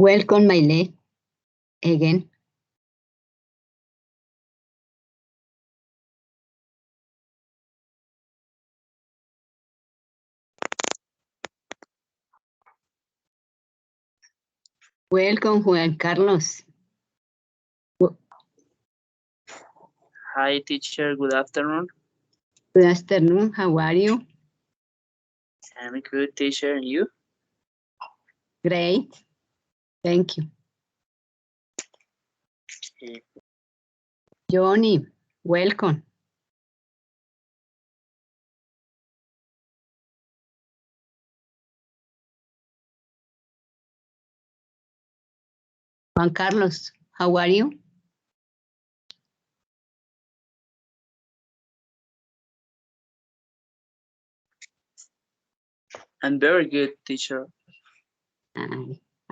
Welcome, Maile, again. Welcome, Juan Carlos. Hi, teacher. Good afternoon. Good afternoon. How are you? I'm good, teacher. And you? Great. Thank you. Okay. Johnny, welcome. Juan Carlos, how are you? I'm very good, teacher.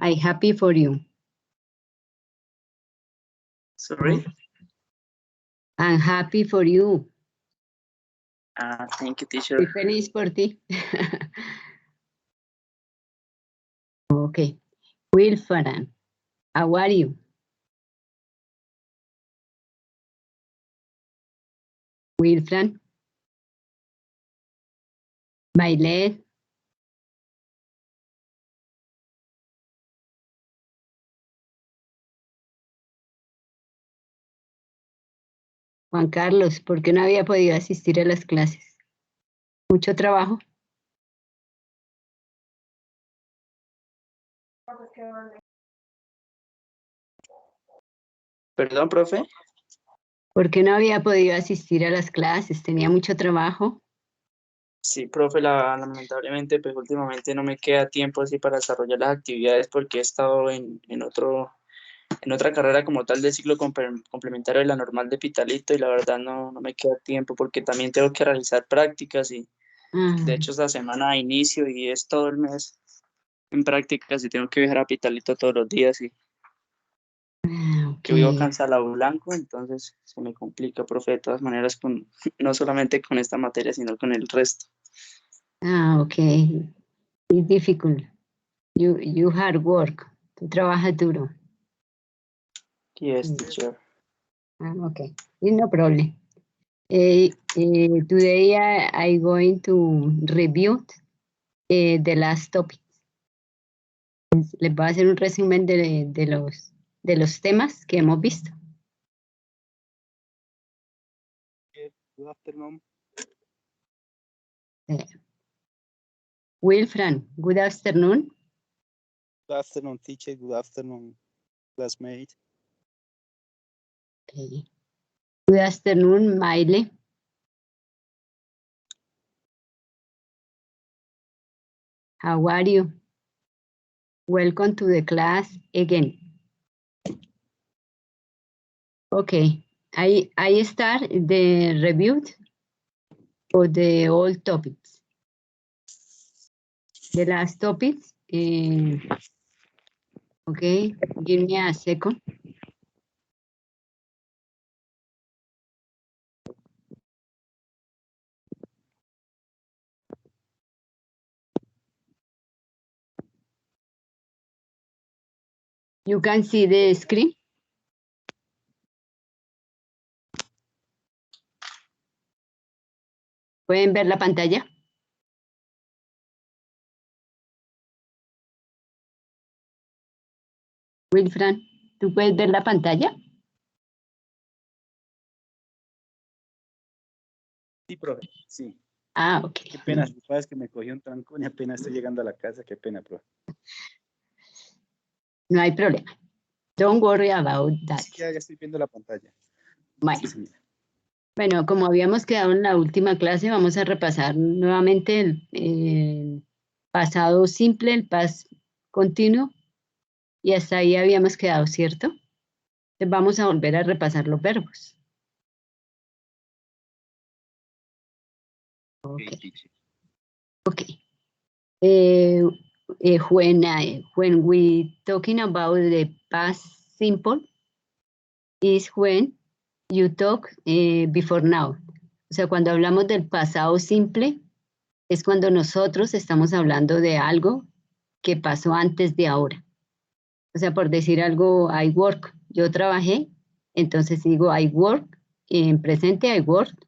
I'm happy for you. Sorry? I'm happy for you. Thank you, teacher. Estoy feliz por ti. Okay. Wilfran, how are you? Wilfran. Maile. Juan Carlos, ¿por qué no había podido asistir a las clases? ¿Mucho trabajo? Perdón, profe. ¿Por qué no había podido asistir a las clases? ¿Tenía mucho trabajo? Sí, profe, lamentablemente, pues últimamente no me queda tiempo así para desarrollar las actividades porque he estado en otra carrera como tal de ciclo complementario de la normal de Pitalito y la verdad no me queda tiempo porque también tengo que realizar prácticas y de hecho esta semana inicio y es todo el mes en prácticas y tengo que viajar a Pitalito todos los días y que vivo acá en Salao Blanco, entonces se me complica, profe, de todas maneras, no solamente con esta materia, sino con el resto. Okay. It's difficult. You hard work. Tú trabajas duro. Yes, teacher. Okay. It's no problem. Today I'm going to review the last topics. Les voy a hacer un resumen de los temas que hemos visto. Good afternoon. Wilfran, good afternoon. Good afternoon, teacher. Good afternoon, classmate. Okay. Good afternoon, Maile. How are you? Welcome to the class again. Okay, I start the review for the all topics. The last topics, okay, give me a second. You can see the screen. ¿Pueden ver la pantalla? Wilfran, ¿tú puedes ver la pantalla? Sí, profe, sí. Ok. Qué pena, es que me cogió un trancón y apenas estoy llegando a la casa, qué pena, profe. No hay problema. Don't worry about that. Sí, ya estoy viendo la pantalla. Bueno. Sí, Bueno, como habíamos quedado en la última clase, vamos a repasar nuevamente el pasado simple, el past continuo, y hasta ahí habíamos quedado, ¿cierto? Entonces vamos a volver a repasar los verbos. Okay. When we talking about the past simple, is when you talk before now. O sea, cuando hablamos del pasado simple, es cuando nosotros estamos hablando de algo que pasó antes de ahora. O sea, por decir algo, I work, yo trabajé, entonces digo I work, en presente I worked,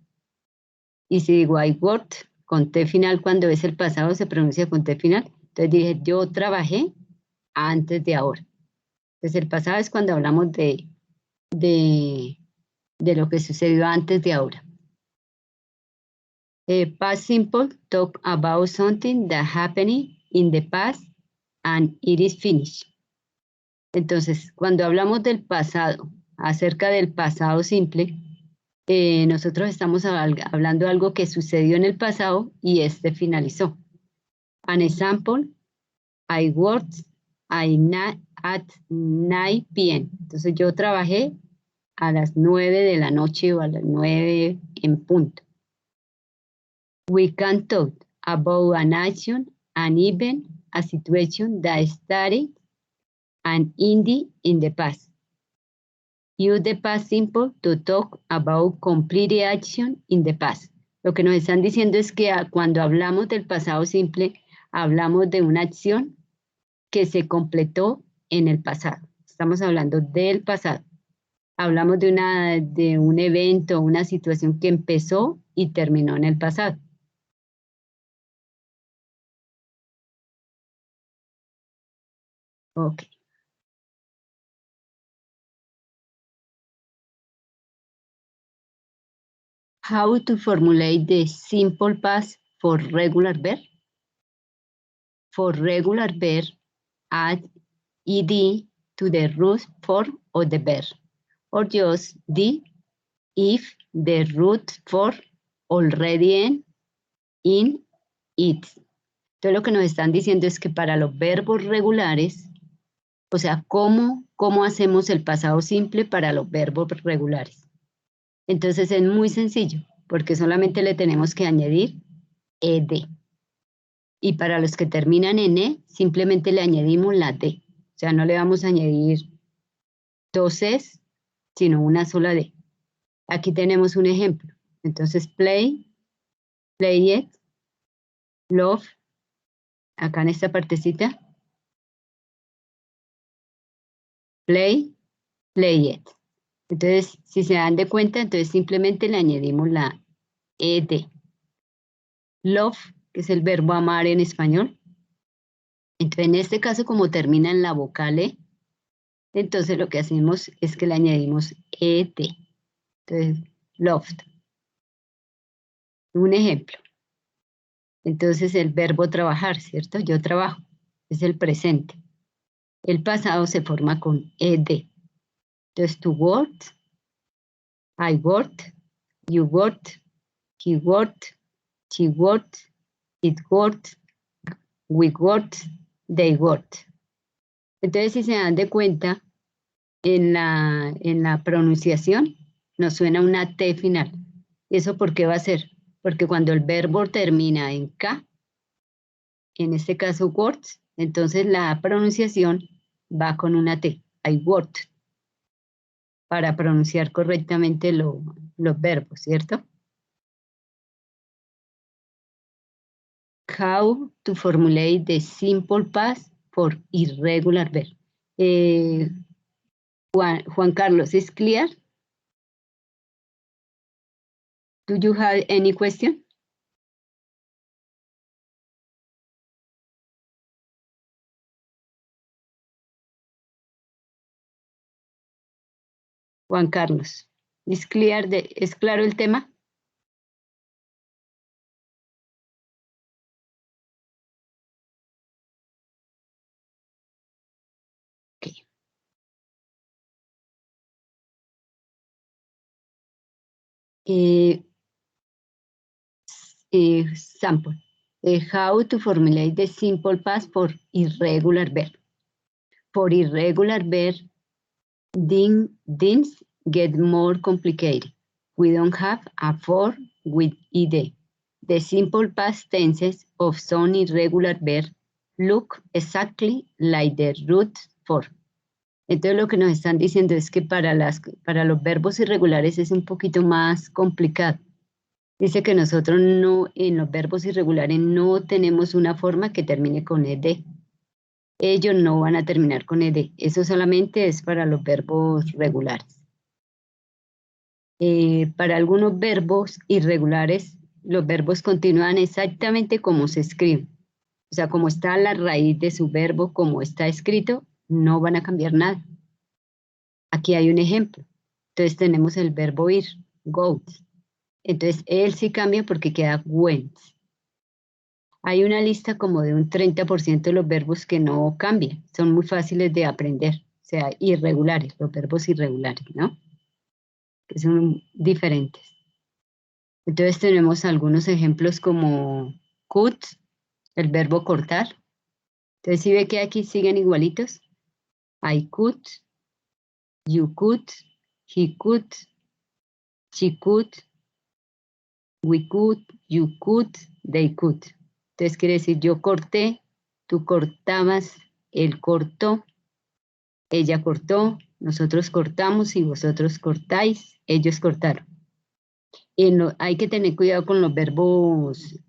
y si digo I worked, con T final, cuando es el pasado se pronuncia con T final, entonces dije yo trabajé antes de ahora. Entonces el pasado es cuando hablamos de lo que sucedió antes de ahora. Past simple talk about something that happened in the past and it is finished. Entonces, cuando hablamos del pasado, acerca del pasado simple, nosotros estamos hablando de algo que sucedió en el pasado y este finalizó. An example, I worked at 9 p.m. Entonces yo trabajé a las 9 de la noche o a las 9 en punto. We can talk about an action, an event, a situation that started and ended in the past. Use the past simple to talk about completed action in the past. Lo que nos están diciendo es que cuando hablamos del pasado simple, hablamos de una acción que se completó en el pasado. Estamos hablando del pasado. Hablamos de un evento, una situación que empezó y terminó en el pasado. Ok. How to formulate the simple past for regular verb? For regular verb, add ed to the root form of the verb, or just d if the root form already in it. Entonces lo que nos están diciendo es que para los verbos regulares, o sea, ¿cómo hacemos el pasado simple para los verbos regulares? Entonces es muy sencillo, porque solamente le tenemos que añadir ed. Y para los que terminan en e, simplemente le añadimos la d. O sea, no le vamos a añadir dos es, sino una sola d. Aquí tenemos un ejemplo. Entonces, play it, love, acá en esta partecita, play it. Entonces, si se dan de cuenta, entonces simplemente le añadimos la ed. Love, que es el verbo amar en español. Entonces, en este caso, como termina en la vocal e, entonces lo que hacemos es que le añadimos ed. Entonces, loved. Un ejemplo. Entonces, el verbo trabajar, ¿cierto? Yo trabajo. Es el presente. El pasado se forma con ed. Entonces, to work, I worked, you worked, he worked, she worked, it worked, we worked, they worked. Entonces, si se dan de cuenta, en la pronunciación nos suena una T final. ¿Y eso por qué va a ser? Porque cuando el verbo termina en K, en este caso worked, entonces la pronunciación va con una T, I worked, para pronunciar correctamente los verbos, ¿cierto? How to formulate the simple past for irregular verb. Juan Carlos, ¿es clear? Do you have any question? Juan Carlos, ¿es claro el tema? Okay. Sample. How to formulate the simple past for irregular verb. For irregular verb, things get more complicated. We don't have a form with ed. The simple past tenses of some irregular verbs look exactly like the root form. Entonces lo que nos están diciendo es que para los verbos irregulares es un poquito más complicado. Dice que nosotros no, en los verbos irregulares no tenemos una forma que termine con ed. ellos no van a terminar con ed. Eso solamente es para los verbos regulares. Para algunos verbos irregulares, los verbos continúan exactamente como se escriben. O sea, como está la raíz de su verbo, como está escrito, no van a cambiar nada. Aquí hay un ejemplo. Entonces tenemos el verbo ir, go. Entonces él sí cambia porque queda went. Hay una lista como de un 30% de los verbos que no cambian. Son muy fáciles de aprender. O sea, irregulares, los verbos irregulares, ¿no? Que son diferentes. Entonces tenemos algunos ejemplos como cut, el verbo cortar. Entonces, ¿sí ve que aquí siguen igualitos? I could, you could, he could, she could, we could, you could, they could. Entonces quiere decir yo corté, tú cortabas, él cortó, ella cortó, nosotros cortamos y vosotros cortáis, ellos cortaron. Y hay que tener cuidado con los verbos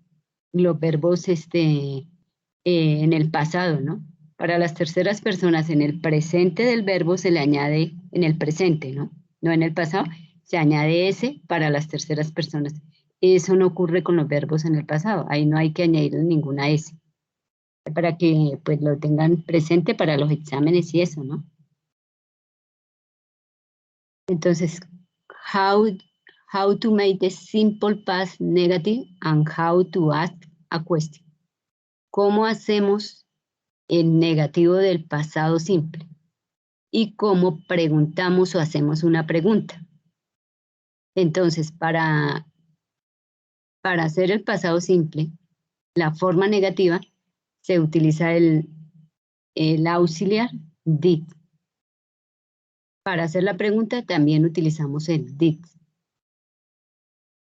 en el pasado, ¿no? Para las terceras personas, en el presente del verbo se le añade, en el presente, ¿no? No en el pasado, se añade ese para las terceras personas. Eso no ocurre con los verbos en el pasado, ahí no hay que añadirle ninguna S. Para que pues lo tengan presente para los exámenes y eso, ¿no? Entonces, how to make the simple past negative and how to ask a question. ¿Cómo hacemos el negativo del pasado simple? Y cómo preguntamos o hacemos una pregunta. Entonces, para hacer el pasado simple, la forma negativa, se utiliza el auxiliar did. Para hacer la pregunta también utilizamos el did.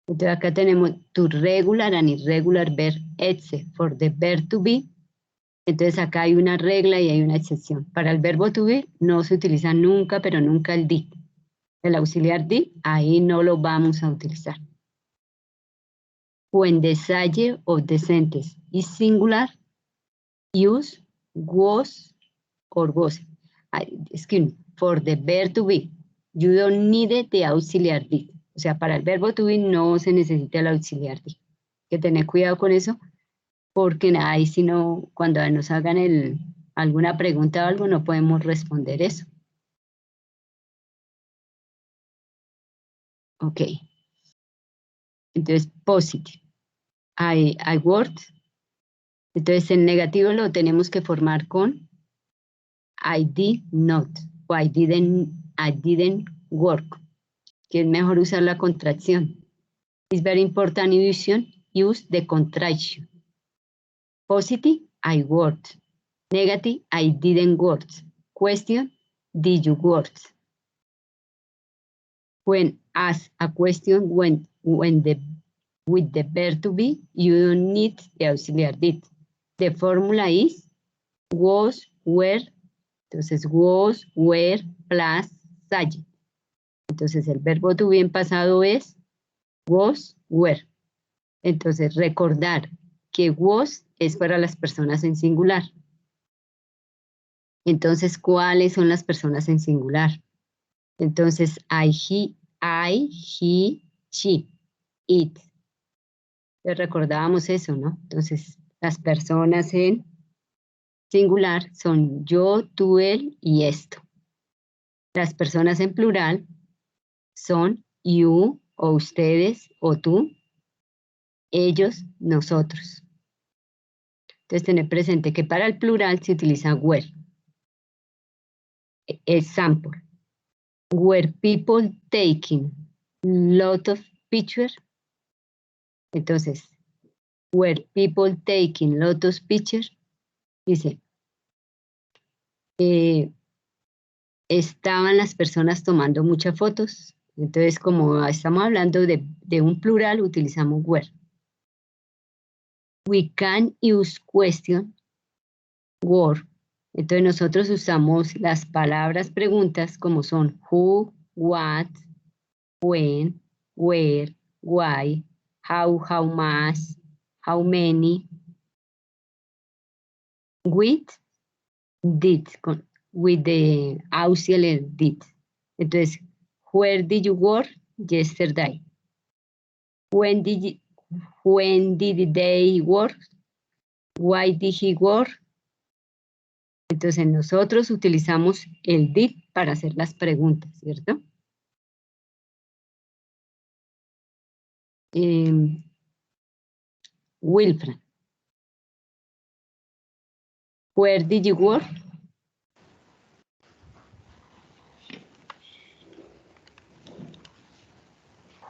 Entonces acá tenemos to regular and irregular verb etc. For the verb to be. Entonces acá hay una regla y hay una excepción. Para el verbo to be no se utiliza nunca, pero nunca el did. El auxiliar did, ahí no lo vamos a utilizar. When the subject of the sentence is singular, use was or was. Excuse me, for the verb to be. You don't need the auxiliar did. O sea, para el verbo to be no se necesita el auxiliar did. Hay que tener cuidado con eso, porque ahí si no, cuando nos hagan alguna pregunta o algo, no podemos responder eso. Ok. Entonces, positive. I worked. Entonces, el negativo lo tenemos que formar con I did not o I didn't work, que es mejor usar la contracción. It's very important use the contraction. Positive, I worked. Negative, I didn't work. Question, did you work? When asked a question with the verb to be, you don't need the auxiliary did. The formula is was, were. Entonces, was, were, plus subject. Entonces, el verbo to be en pasado es was, were. Entonces, recordar que was es para las personas en singular. Entonces, ¿cuáles son las personas en singular? Entonces, I, he, she, it. Les recordábamos eso, ¿no? Entonces, las personas en singular son yo, tú, él y esto. Las personas en plural son you o ustedes o tú, ellos, nosotros. Entonces, tener presente que para el plural se utiliza were. Example. Were people taking lot of pictures? Entonces, were people taking lot of pictures? Dice, estaban las personas tomando muchas fotos. Entonces, como estamos hablando de un plural, utilizamos were. We can use question, were. Entonces, nosotros usamos las palabras preguntas como son who, what, when, where, why, how much, how many, with did, with the auxiliary did. Entonces, where did you work yesterday? When did they work? Why did he work? Entonces, nosotros utilizamos el did para hacer las preguntas, ¿cierto? Wilfred, where did you work?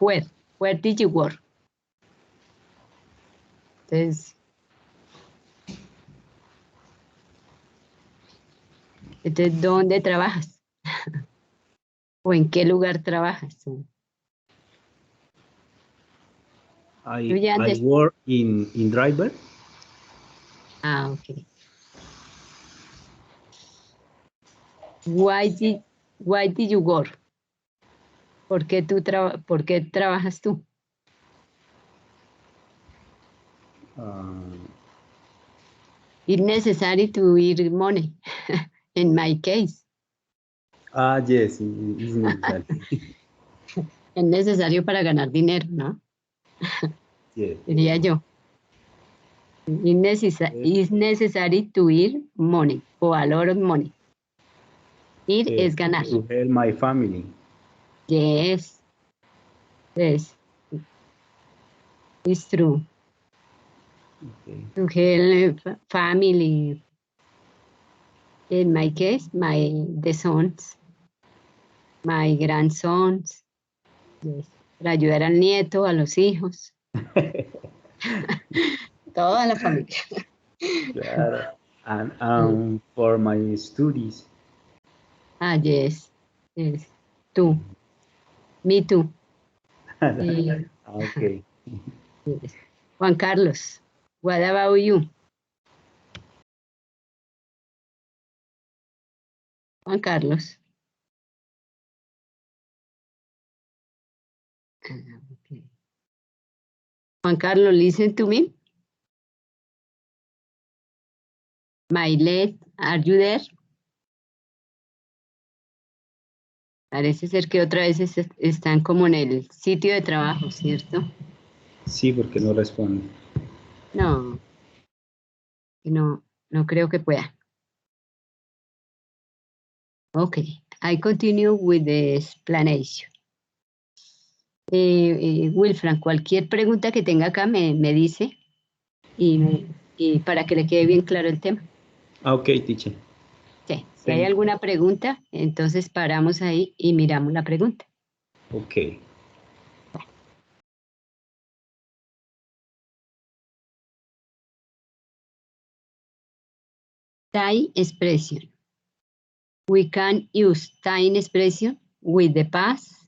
Where did you work? Entonces, ¿dónde trabajas? ¿O en qué lugar trabajas? I work in Driver. Ah, ok. Why did you work? ¿Por qué trabajas tú? It's necessary to earn money. In my case. Yes, it's necessary. Es necesario para ganar dinero, ¿no? Yeah. Diría yo. It's necessary to earn money, or a lot of money. Ir es ganar. To help my family. Yes. Yes. It's true. Okay. To help family. In my case, the sons, my grandsons. Yes. Para ayudar al nieto, a los hijos. Toda la familia. Claro. And for my studies. Ah, yes. Yes. Tú. Me too. Okay. Yes. Juan Carlos, what about you? Juan Carlos. Okay. Juan Carlos, listen to me. Mailet, are you there? Parece ser que otra vez están como en el sitio de trabajo, ¿cierto? Sí, porque no responde. No creo que pueda. Okay, I continue with the explanation. Wilfran, cualquier pregunta que tenga acá me dice y para que le quede bien claro el tema. Ok, teacher. Sí, si hay alguna pregunta, entonces paramos ahí y miramos la pregunta. Ok. Time expression. We can use time expression with the past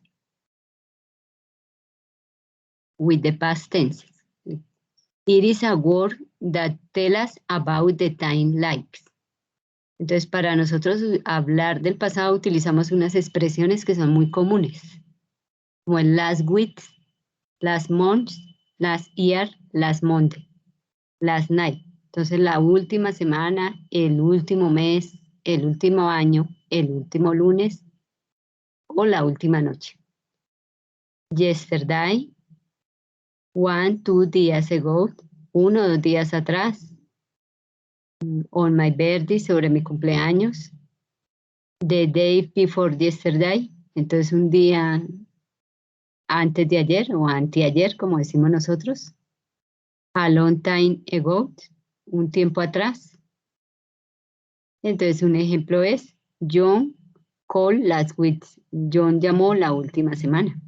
tense. It is a word that tells us about the time likes. Entonces, para nosotros hablar del pasado utilizamos unas expresiones que son muy comunes, como el last week, last month, last year, last month, last night. Entonces, la última semana, el último mes, el último año, el último lunes o la última noche. Yesterday, 1, 2 days ago, 1 o 2 días atrás. On my birthday, sobre mi cumpleaños. The day before yesterday, entonces un día antes de ayer o anteayer, como decimos nosotros. A long time ago, un tiempo atrás. Entonces un ejemplo es John called last week. John llamó la última semana.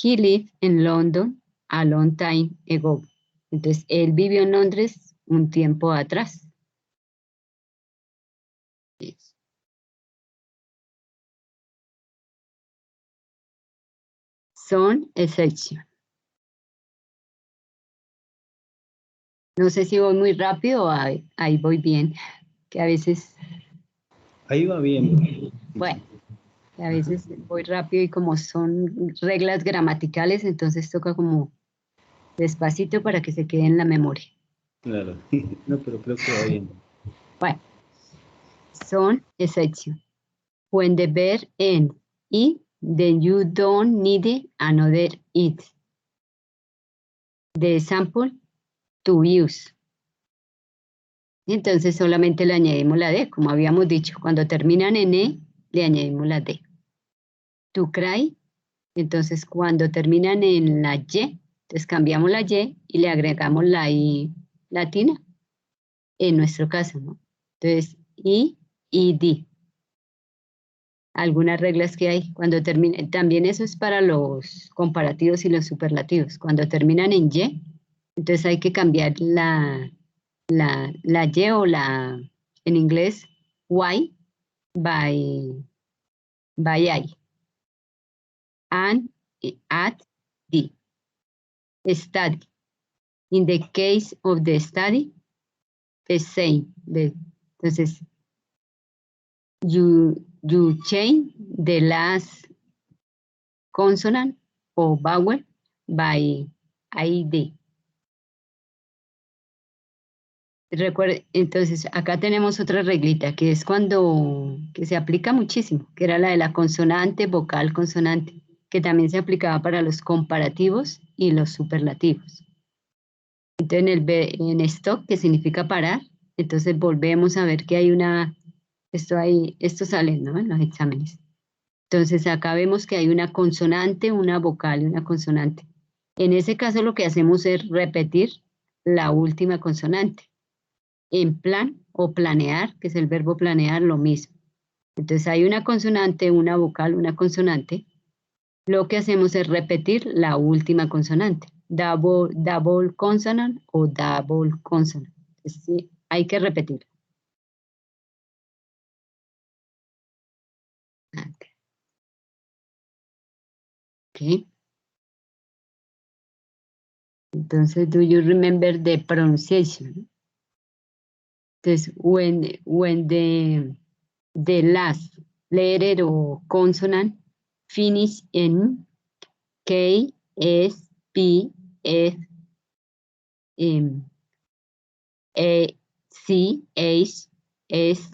He lived in London a long time ago. Entonces él vivió en Londres un tiempo atrás. Yes. Son exception. No sé si voy muy rápido o ahí voy bien, que a veces... Ahí va bien. Bueno, a veces voy rápido y como son reglas gramaticales, entonces toca como despacito para que se quede en la memoria. Claro. No, pero creo que va bien. Bueno, some exception. When the verb ends it, then you don't need another it. The example to use. Entonces solamente le añadimos la D, como habíamos dicho. Cuando terminan en E, le añadimos la D. To cry, entonces cuando terminan en la Y, entonces cambiamos la Y y le agregamos la I latina, en nuestro caso, ¿no? Entonces, I y D. Algunas reglas que hay. Cuando termine, también eso es para los comparativos y los superlativos. Cuando terminan en Y, entonces hay que cambiar la Y o en inglés, Y by I. And at D. Study. In the case of the study, the same. Entonces, you change the last consonant o vowel by ID. Recuerde, entonces, acá tenemos otra reglita que es que se aplica muchísimo, que era la de la consonante, vocal, consonante, que también se aplicaba para los comparativos y los superlativos. Entonces, en stop, que significa parar, entonces volvemos a ver que hay esto sale, ¿no? En los exámenes. Entonces, acá vemos que hay una consonante, una vocal y una consonante. En ese caso, lo que hacemos es repetir la última consonante. En plan o planear, que es el verbo planear, lo mismo. Entonces hay una consonante, una vocal, una consonante. Lo que hacemos es repetir la última consonante. Double consonant o double consonant. Entonces, sí, hay que repetir. Okay. Entonces, do you remember the pronunciation? Entonces, when the last letter or consonant finish in K, S, P, F, A, C, H, S,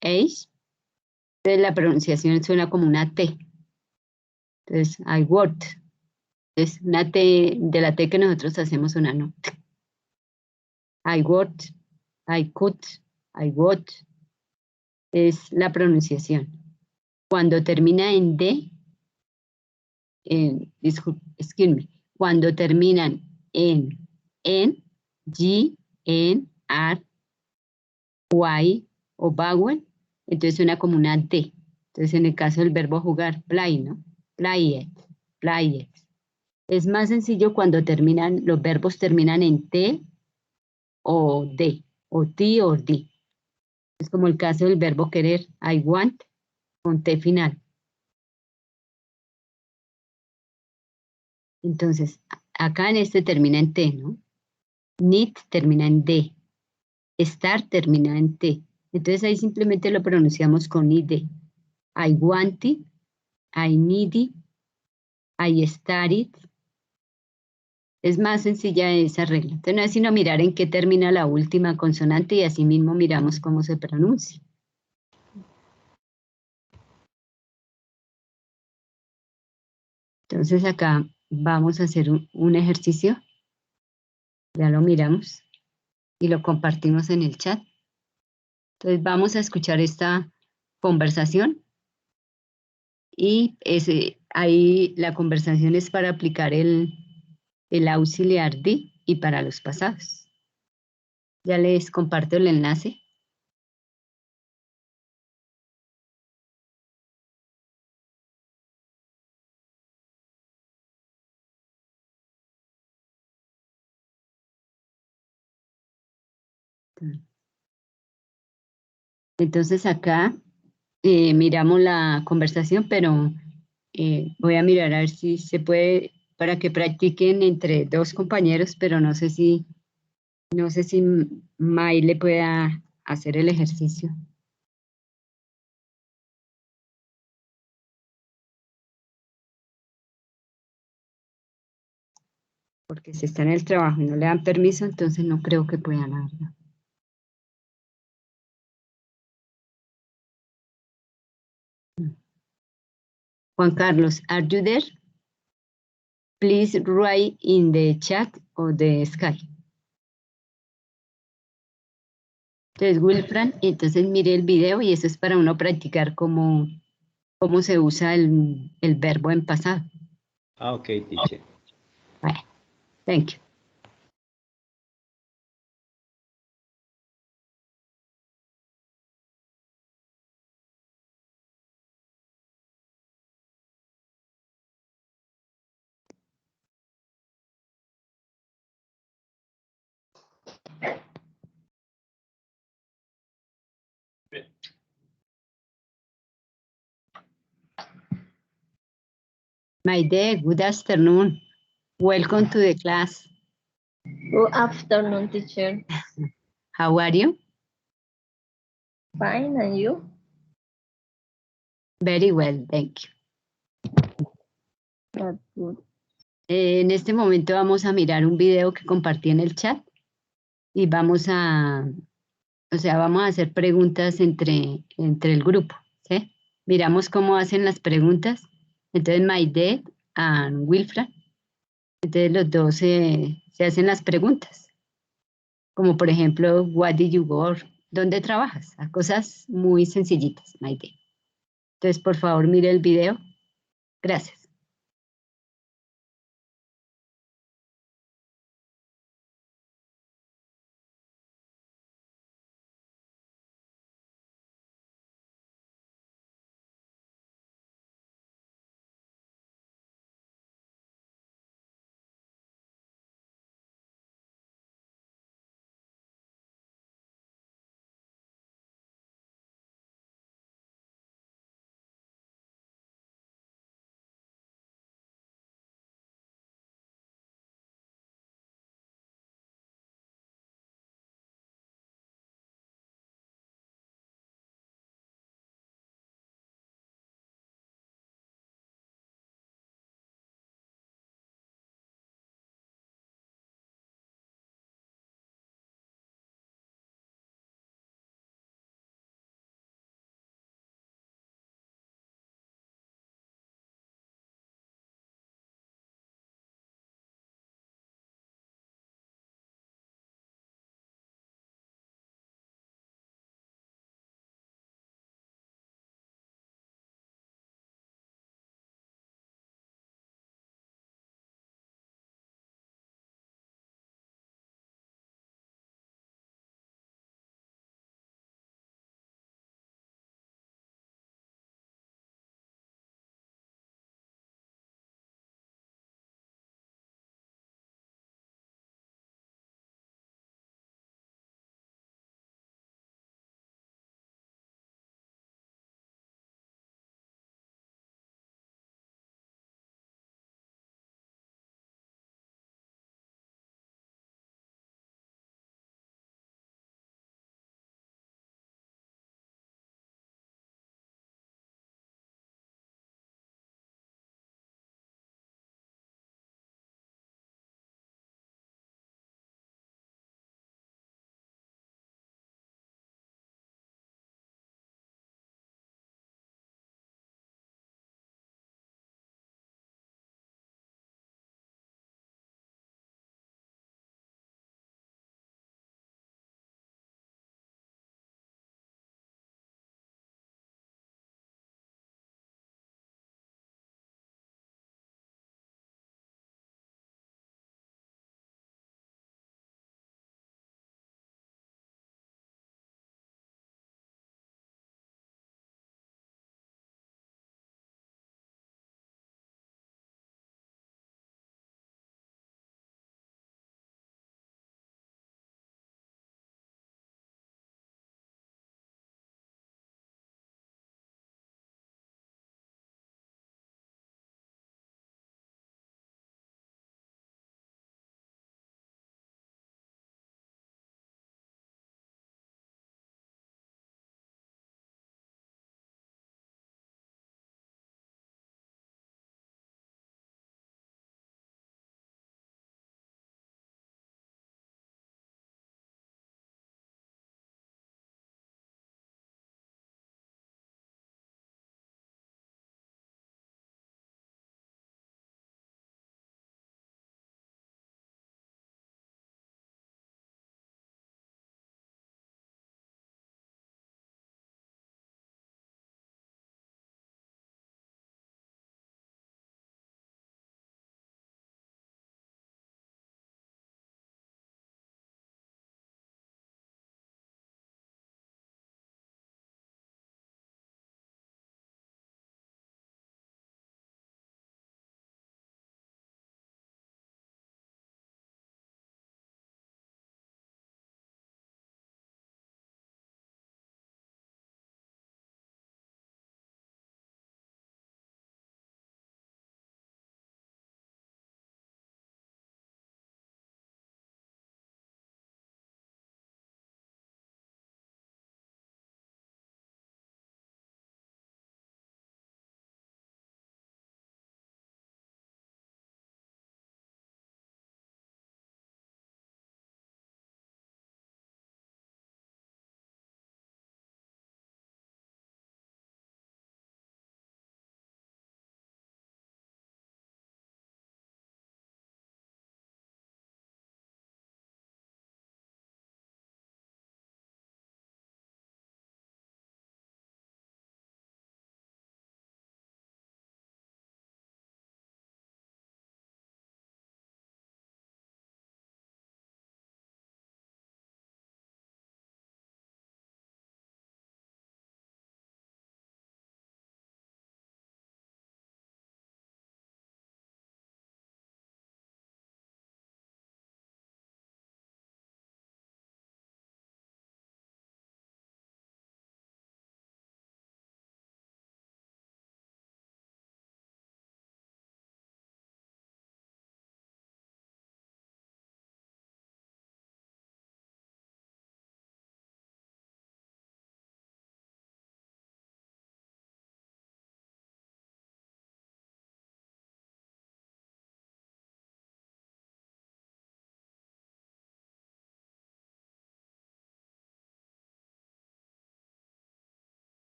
H. Entonces la pronunciación suena como una T. Entonces, I worked. Es una T, de la T que nosotros hacemos una no. I worked, I could, I would. Es la pronunciación. Cuando termina en D, excuse me, cuando terminan en G, N, R, Y o vowel, entonces suena como una D. Entonces en el caso del verbo jugar, play, ¿no? Play it, play it. Es más sencillo cuando los verbos terminan en T o D, o T o D. Es como el caso del verbo querer, I want, con T final. Entonces, acá en este termina en T, ¿no? Need termina en D. Start termina en T. Entonces ahí simplemente lo pronunciamos con ID. I want it, I need it, I started. Es más sencilla esa regla. Entonces no es sino mirar en qué termina la última consonante y así mismo miramos cómo se pronuncia. Entonces acá vamos a hacer un ejercicio. Ya lo miramos y lo compartimos en el chat. Entonces vamos a escuchar esta conversación y ahí la conversación es para aplicar el auxiliar D y para los pasados. Ya les comparto el enlace. Entonces acá miramos la conversación, pero voy a mirar a ver si se puede para que practiquen entre dos compañeros, pero no sé si May le pueda hacer el ejercicio. Porque si está en el trabajo y no le dan permiso, entonces no creo que puedan, la verdad. Juan Carlos, are you there? Please write in the chat or the Skype. Entonces, Wilfran, entonces mire el video y eso es para uno practicar cómo se usa el verbo en pasado. Ah, ok, teacher. Bueno, thank you. My dear, good afternoon. Welcome to the class. Good afternoon, teacher. How are you? Fine, and you? Very well, thank you. That's good. En este momento vamos a mirar un video que compartí en el chat y vamos a hacer preguntas entre el grupo, ¿sí? Miramos cómo hacen las preguntas. Entonces, Maide y Wilfra, entonces los dos se hacen las preguntas. Como por ejemplo, what did you work? ¿Dónde trabajas? A cosas muy sencillitas, Maide. Entonces, por favor, mire el video. Gracias.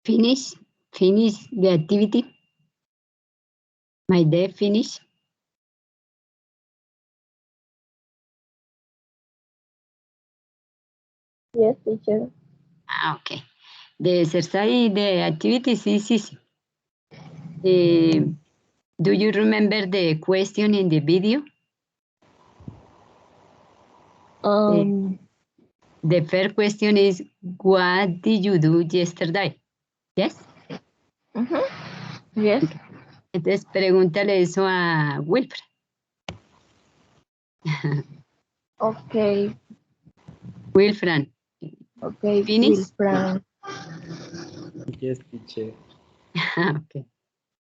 Finish the activity. My day finish. Yes, teacher. Okay. The exercise, the activity, sí. Do you remember the question in the video? The first question is, what did you do yesterday? Yes? Yes. Entonces, pregúntale eso a Wilfred. Okay. Wilfred. Okay. Finish? Wilfran. Yes, teacher.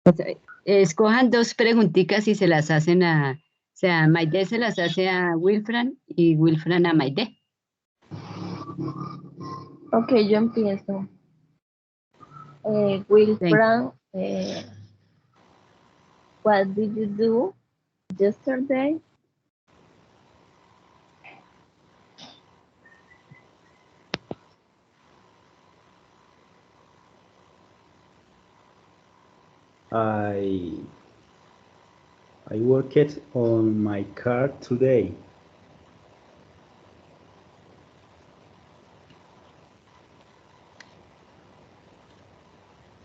Okay. Escojan dos preguntitas y se las hacen a, o sea, Maide se las hace a Wilfran y Wilfran a Maide. Okay, yo empiezo. Wilfran, what did you do yesterday? I worked on my car today.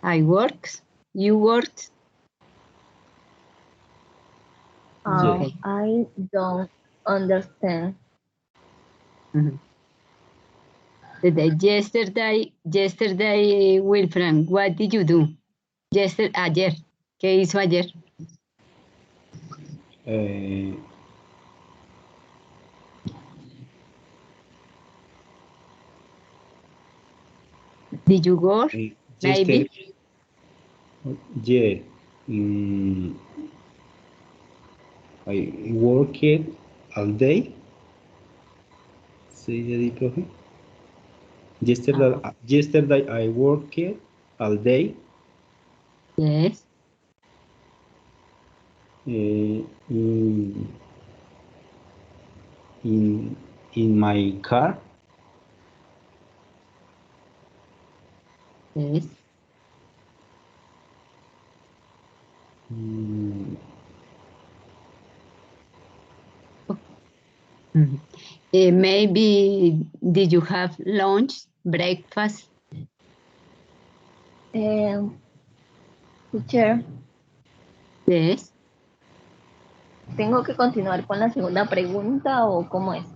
I worked. You worked. Yes. I don't understand. Yesterday, Wilfran, what did you do? Ayer. ¿Qué hizo ayer? Did you go? Maybe. Yeah. I worked all day. Sí, profe. Yesterday I worked all day. Yes. In my car. Yes. Maybe did you have lunch, breakfast? Teacher, Yes. ¿tengo que continuar con la segunda pregunta o cómo es?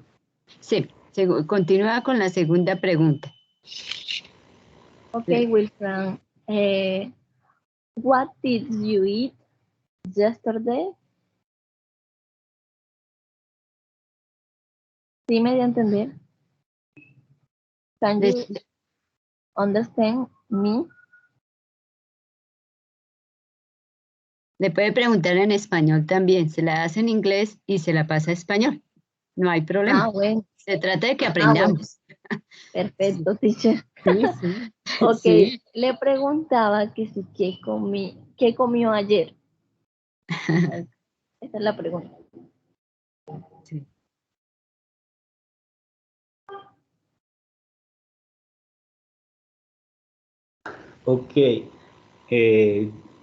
Sí, continúa con la segunda pregunta. Okay, Wilfran, what did you eat yesterday? ¿Sí me dio a entender? Can you understand me? Le puede preguntar en español también. Se la hace en inglés y se la pasa a español. No hay problema. Bueno. Se trata de que aprendamos. Bueno. Perfecto, teacher. Sí. Ok, Sí. le preguntaba que si qué comió ayer. Esa es la pregunta. Sí. Okay.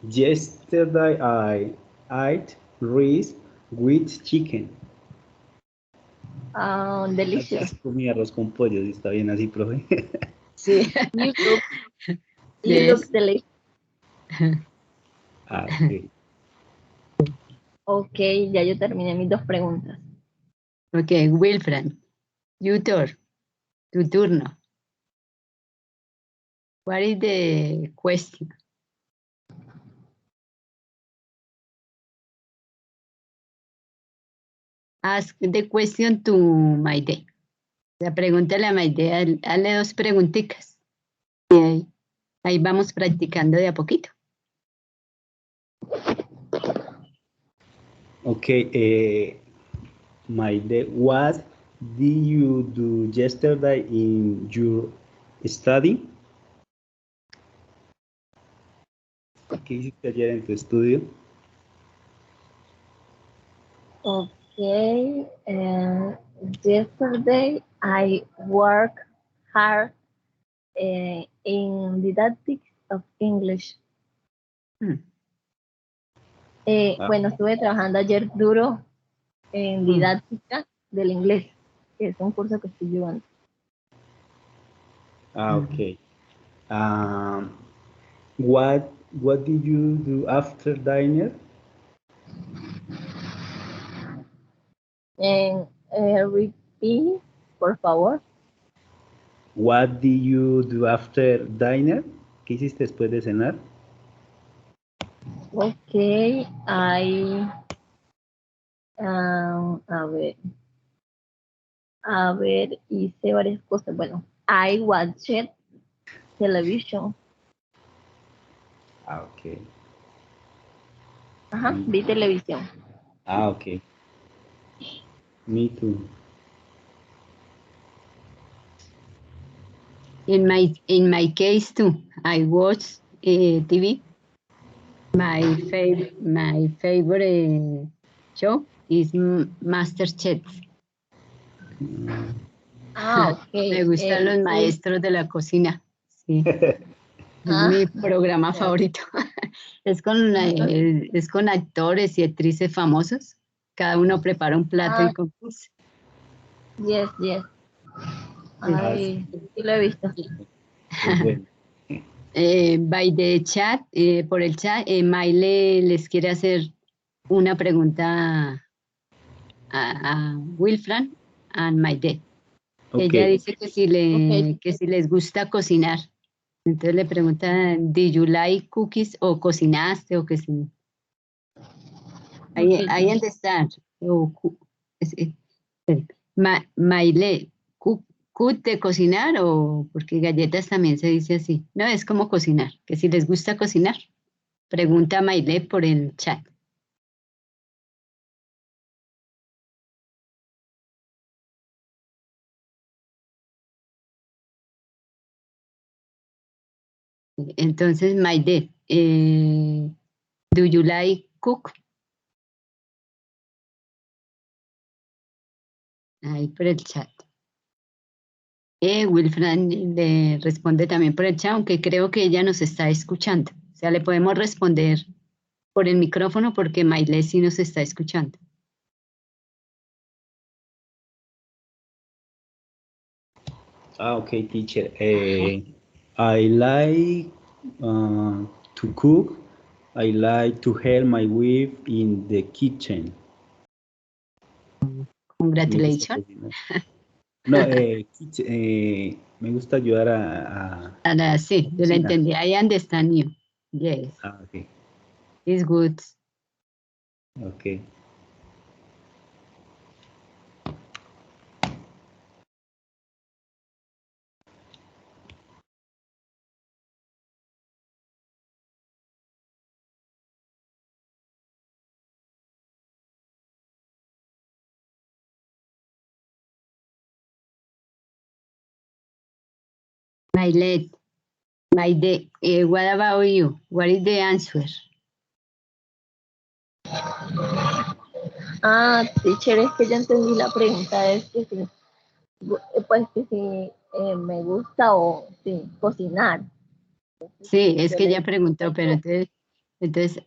Yesterday I ate rice with chicken. Delicious. Comí arroz con pollo, ¿sí está bien así, profe? Sí. You look delicious. Ok. Ok, ya yo terminé mis dos preguntas. Ok, Wilfran, tu turno. What is the question? Ask the question to Maide. O sea, pregúntale a Maide, hazle dos preguntitas. Y ahí vamos practicando de a poquito. Okay. Maide, what did you do yesterday in your study? ¿Qué hiciste ayer en tu estudio? Okay, yesterday I worked hard in didactics of English. Bueno, estuve trabajando ayer duro en didáctica del inglés, que es un curso que estoy llevando. Okay. What did you do after dinner? Repeat, por favor. What did you do after dinner? ¿Qué hiciste después de cenar? Okay, a ver, hice varias cosas. Bueno, I watched television. Okay. Ajá, vi televisión. Okay. Me too. In my case too, I watch TV. My favorite show is MasterChef. Okay. Me gustan los maestros de la cocina. Sí. Es mi programa favorito. Es con actores y actrices famosos. Cada uno prepara un plato y concursa. Yes. Ay, sí lo he visto. Bueno. By the chat, por el chat, Maile les quiere hacer una pregunta a Wilfran and Maide. Okay. Ella dice que si les gusta cocinar. Entonces le preguntan, ¿do you like cookies? O cocinaste, o que si. Ahí understand. Maile, ¿cook de cocinar? O porque galletas también se dice así. No, es como cocinar, que si les gusta cocinar. Pregunta a Maile por el chat. Entonces, Maide, ¿do you like cook? Ahí por el chat. Wilfran le responde también por el chat, aunque creo que ella nos está escuchando. O sea, le podemos responder por el micrófono porque Maile sí nos está escuchando. Okay, teacher. I like to cook. I like to help my wife in the kitchen. Congratulations. No, me gusta ayudar a Sí, yo lo entendí. I understand you. Yes. Okay. It's good. Okay. Maide, what about you? What is the answer? Teacher, es que yo entendí la pregunta, es que si, pues que si me gusta o sí, cocinar. Sí, es que ella preguntó, pero entonces,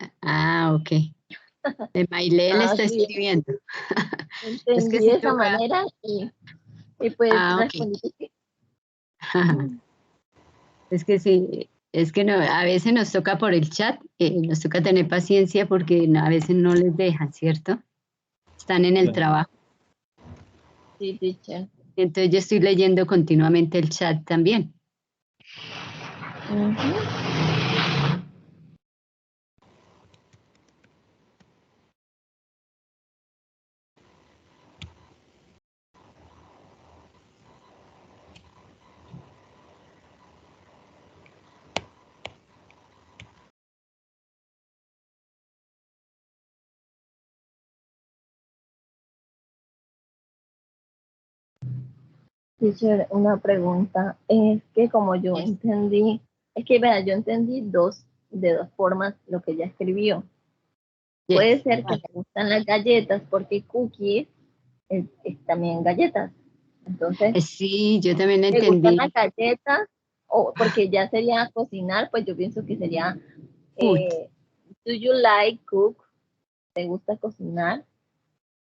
ok. Maile le está Sí. escribiendo. Entendí Es que de sí esa toca. manera y pues respondí Ok. que Es que sí, es que no, a veces nos toca por el chat, nos toca tener paciencia porque a veces no les dejan, ¿cierto? Están en el trabajo. sí, teacher. Entonces yo estoy leyendo continuamente el chat también. Teacher, una pregunta. Es que como yo entendí, es que vea, yo entendí de dos formas lo que ella escribió. Puede ser que me gustan las galletas porque cookies es también galletas. Entonces, Sí, yo también me gustan entendí. las galletas O porque ya sería cocinar, pues yo pienso que sería, Cook. do you like cook? ¿Te gusta cocinar?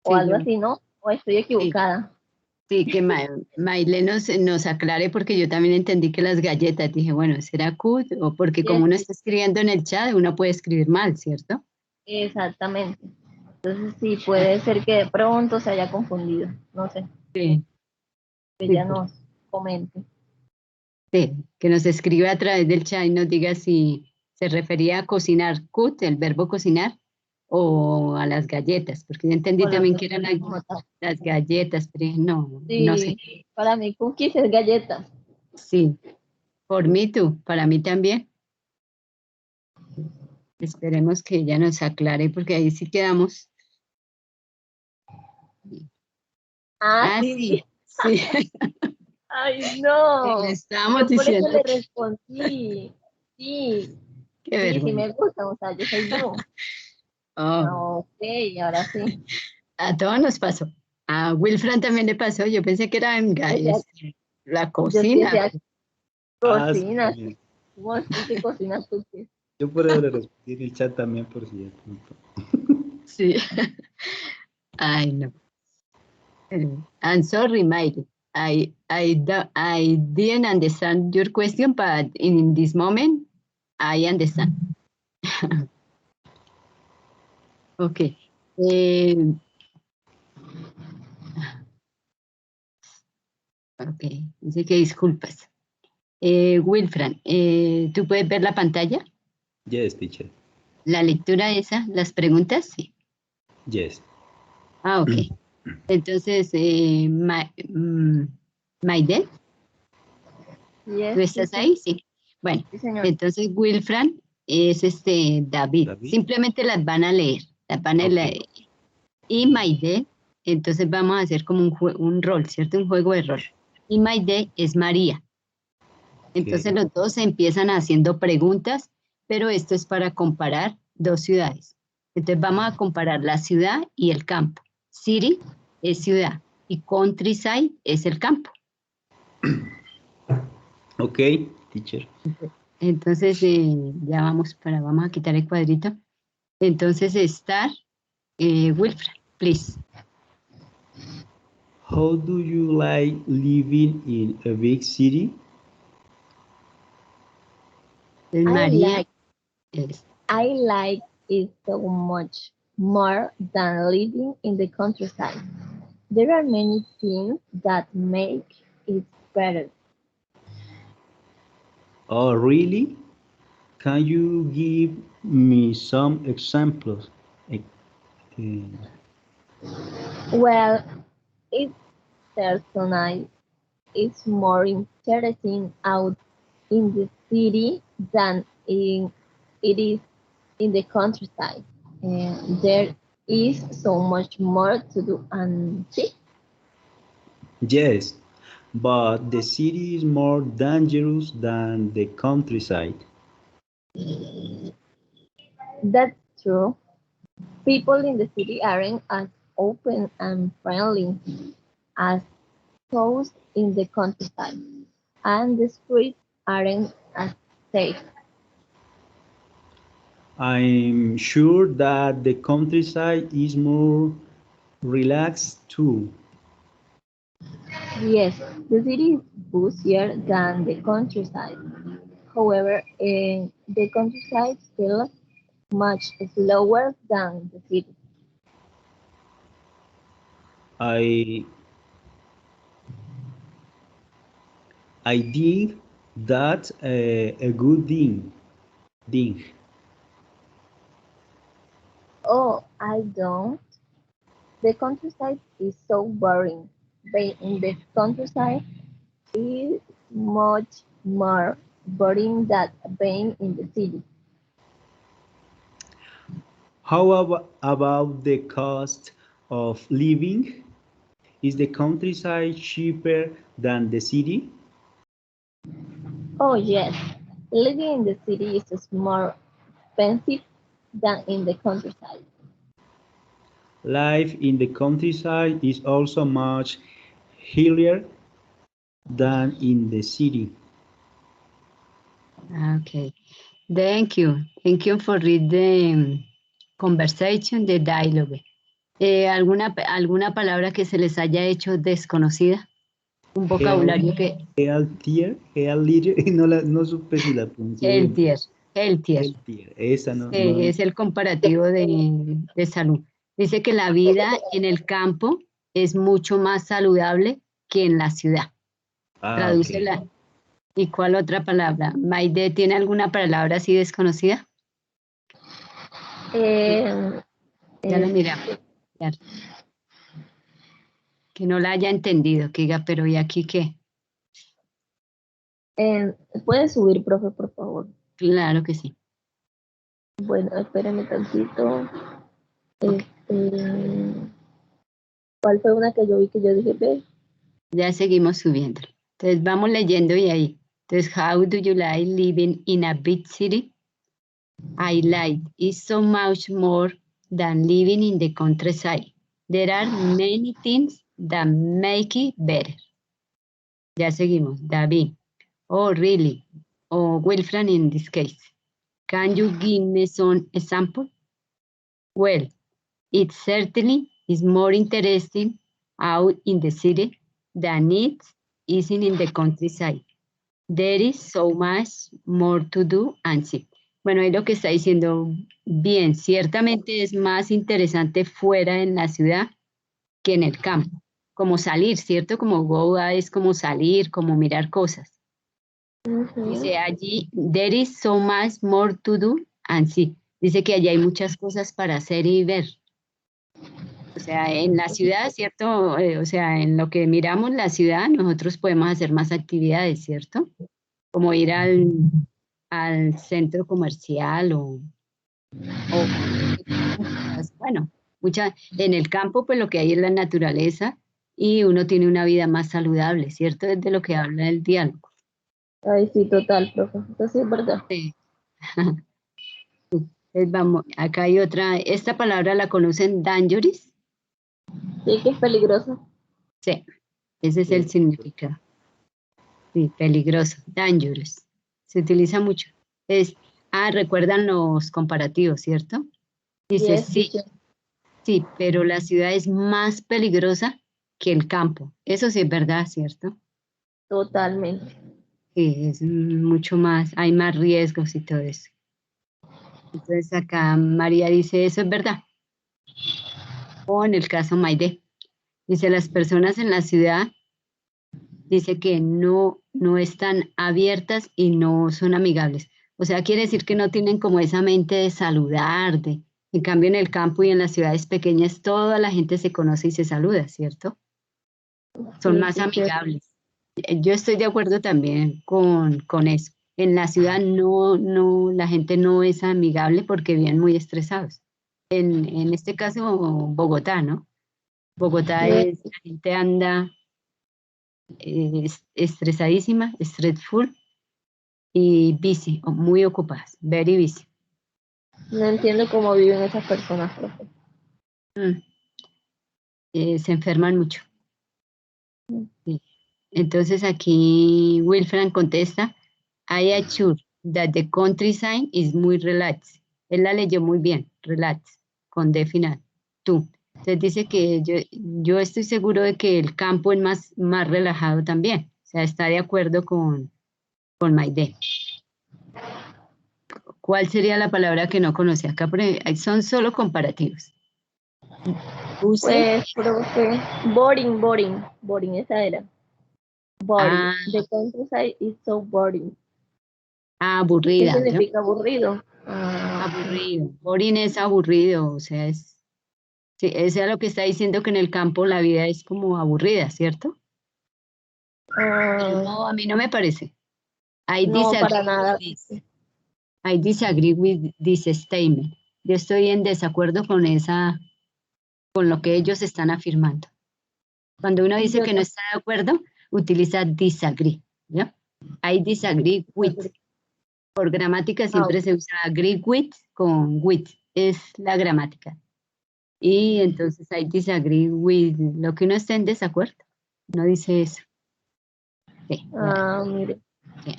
O Sí, algo yo- así, ¿no? O estoy equivocada. sí, que Maile nos aclare porque yo también entendí que las galletas, dije, bueno, ¿será cook? O porque como Yes, uno está escribiendo en el chat, uno puede escribir mal, ¿cierto? exactamente. Entonces sí, puede ser que de pronto se haya confundido. No sé, Sí, que sí, ella nos comente. sí, que nos escriba a través del chat y nos diga si se refería a cocinar, cook, el verbo cocinar, o a las galletas, porque yo entendí O las también dos que eran como tal. las galletas, pero dije, no, no sé. Sí, para mí cookies es galletas. Sí, por mí tú, para mí también. Esperemos que ella nos aclare porque ahí sí quedamos. Ah, Ah, sí. sí, sí, Ay, le no. estábamos Yo por eso diciendo le que respondí. Sí, qué sí, sí vergüenza. me gusta. O sea, yo soy blue. Oh, Ah, ok, ahora sí. a todos nos pasó. A Wilfran también le pasó. Yo pensé que era en O sea, la yo sí cocina. decía Ah, sí, cocinas. también. ¿Cómo así que cocinas cookies? Yo por eso le respondí en el chat también por si de pronto. Sí. Ay, no. I'm sorry, Mike. I didn't understand your question, but in this moment, I understand. Okay. Ok, dice que disculpas. Wilfran, ¿tú puedes ver la pantalla? Yes, teacher. La lectura esa, las preguntas, sí. Yes. Ah, ok. Entonces, Maiden, Yes, ¿tú estás teacher. ahí? Sí. Bueno, Sí, señor. entonces Wilfran es David. David. Simplemente las van a leer. Las van a Ok. leer. Y Maide, entonces vamos a hacer como un rol, ¿cierto? Un juego de rol. Y Maide es María. Entonces Ok. los dos se empiezan haciendo preguntas, pero esto es para comparar dos ciudades. Entonces vamos a comparar la ciudad y el campo. City es ciudad y countryside es el campo. Ok, teacher. Entonces vamos a quitar el cuadrito. Entonces estar, Wilfred, please. How do you like living in a big city? Entonces, María es, I like it so much more than living in the countryside. There are many things that make it better. Oh, really? Can you give me some examples? Eh, Well, it's personal. It's more interesting out in the city than it is in the countryside. And there is so much more to do and see. Yes, but the city is more dangerous than the countryside. That's true. People in the city aren't as open and friendly as those in the countryside, and the streets aren't as safe. I'm sure that the countryside is more relaxed too. Yes, the city is busier than the countryside. However, the countryside feels much slower than the city. I I think that's a good thing. Oh, I don't. The countryside is so boring. Being in the countryside is much more boring than being in the city. How about the cost of living? Is the countryside cheaper than the city? Oh, yes. Living in the city is more expensive than in the countryside. Life in the countryside is also much hillier than in the city. Okay. Thank you. Thank you for read the conversation, the dialogue. ¿Alguna palabra que se les haya hecho desconocida? Un vocabulario que... Healthier, no supe si la pronuncié bien. Healthier. Healthier, esa no. Sí, es el comparativo de salud. Dice que la vida en el campo es mucho más saludable que en la ciudad. Tradúcela. Ok. ¿Y cuál otra palabra? Maide, ¿tiene alguna palabra así desconocida? Ya la miramos. Ya. Que no la haya entendido, que diga, pero ¿y aquí qué? ¿Puede subir, profe, por favor? Claro que sí. Bueno, espérame tantito. Ok. ¿Cuál fue una que yo vi que yo dije, ve? Ya seguimos subiendo. Entonces vamos leyendo y ahí. Entonces, how do you like living in a big city? I like it so much more than living in the countryside. There are many things that make it better. Ya seguimos. David. Oh, really? Oh, Wilfran in this case. Can you give me some example? Well, it certainly is more interesting out in the city than it is in the countryside. There is so much more to do and see. Bueno, ahí lo que está diciendo, bien, ciertamente es más interesante fuera en la ciudad que en el campo. Como salir, ¿cierto? Como go es como salir, como mirar cosas. Dice allí, there is so much more to do and see. Dice que allí hay muchas cosas para hacer y ver. O sea, en la ciudad, ¿cierto? O sea, en lo que miramos la ciudad, nosotros podemos hacer más actividades, ¿cierto? Como ir al centro comercial o bueno, en el campo pues lo que hay es la naturaleza y uno tiene una vida más saludable, ¿cierto? Es de lo que habla el diálogo. Ay, sí, total, profe. Eso sí es verdad. Sí. Entonces, vamos, acá hay otra, esta palabra la conocen, dangerous. Sí, que es peligroso. Sí, ese es el significado. Sí, peligroso, dangerous. Se utiliza mucho. Recuerdan los comparativos, ¿cierto? Dice, Yes, sí, pero la ciudad es más peligrosa que el campo. Eso sí es verdad, ¿cierto? totalmente. Sí, es mucho más, hay más riesgos y todo eso. Entonces acá María dice, eso es verdad. O en el caso Maide, dice, las personas en la ciudad, dice que no están abiertas y no son amigables. O sea, quiere decir que no tienen como esa mente de saludar, en cambio en el campo y en las ciudades pequeñas toda la gente se conoce y se saluda, ¿cierto? Son Sí, más sí, amigables. Yo estoy de acuerdo también con eso. En la ciudad la gente no es amigable porque viven muy estresados. En este caso, Bogotá, ¿no? Bogotá sí. la gente anda estresadísima, stressful y busy, o muy ocupadas, very busy. No entiendo cómo viven esas personas, profe. Se enferman mucho. Mm. Sí. Entonces aquí Wilfran contesta, I assure that the countryside is muy relaxed. Él la leyó muy bien, relax, con D final, tú. Entonces dice que yo estoy seguro de que el campo es más relajado también. O sea, está de acuerdo con Maide. ¿Cuál sería la palabra que no conoce? Acá son solo comparativos. Pues, profe, boring, esa era. Boring. The countryside is so boring. ¿Qué Aburrida, ¿no? significa aburrido? Aburrido. Boring es aburrido, o sea, sí, eso es lo que está diciendo que en el campo la vida es como aburrida, ¿cierto? No, a mí no me parece. No, para nada. I disagree with this statement. Yo estoy en desacuerdo con lo que ellos están afirmando. Cuando uno dice que no está de acuerdo, utiliza disagree, ¿no? I disagree with. Por gramática siempre se usa agree with con with, es la gramática. Y entonces I disagree with lo que uno está en desacuerdo. No dice eso. Sí, Mire.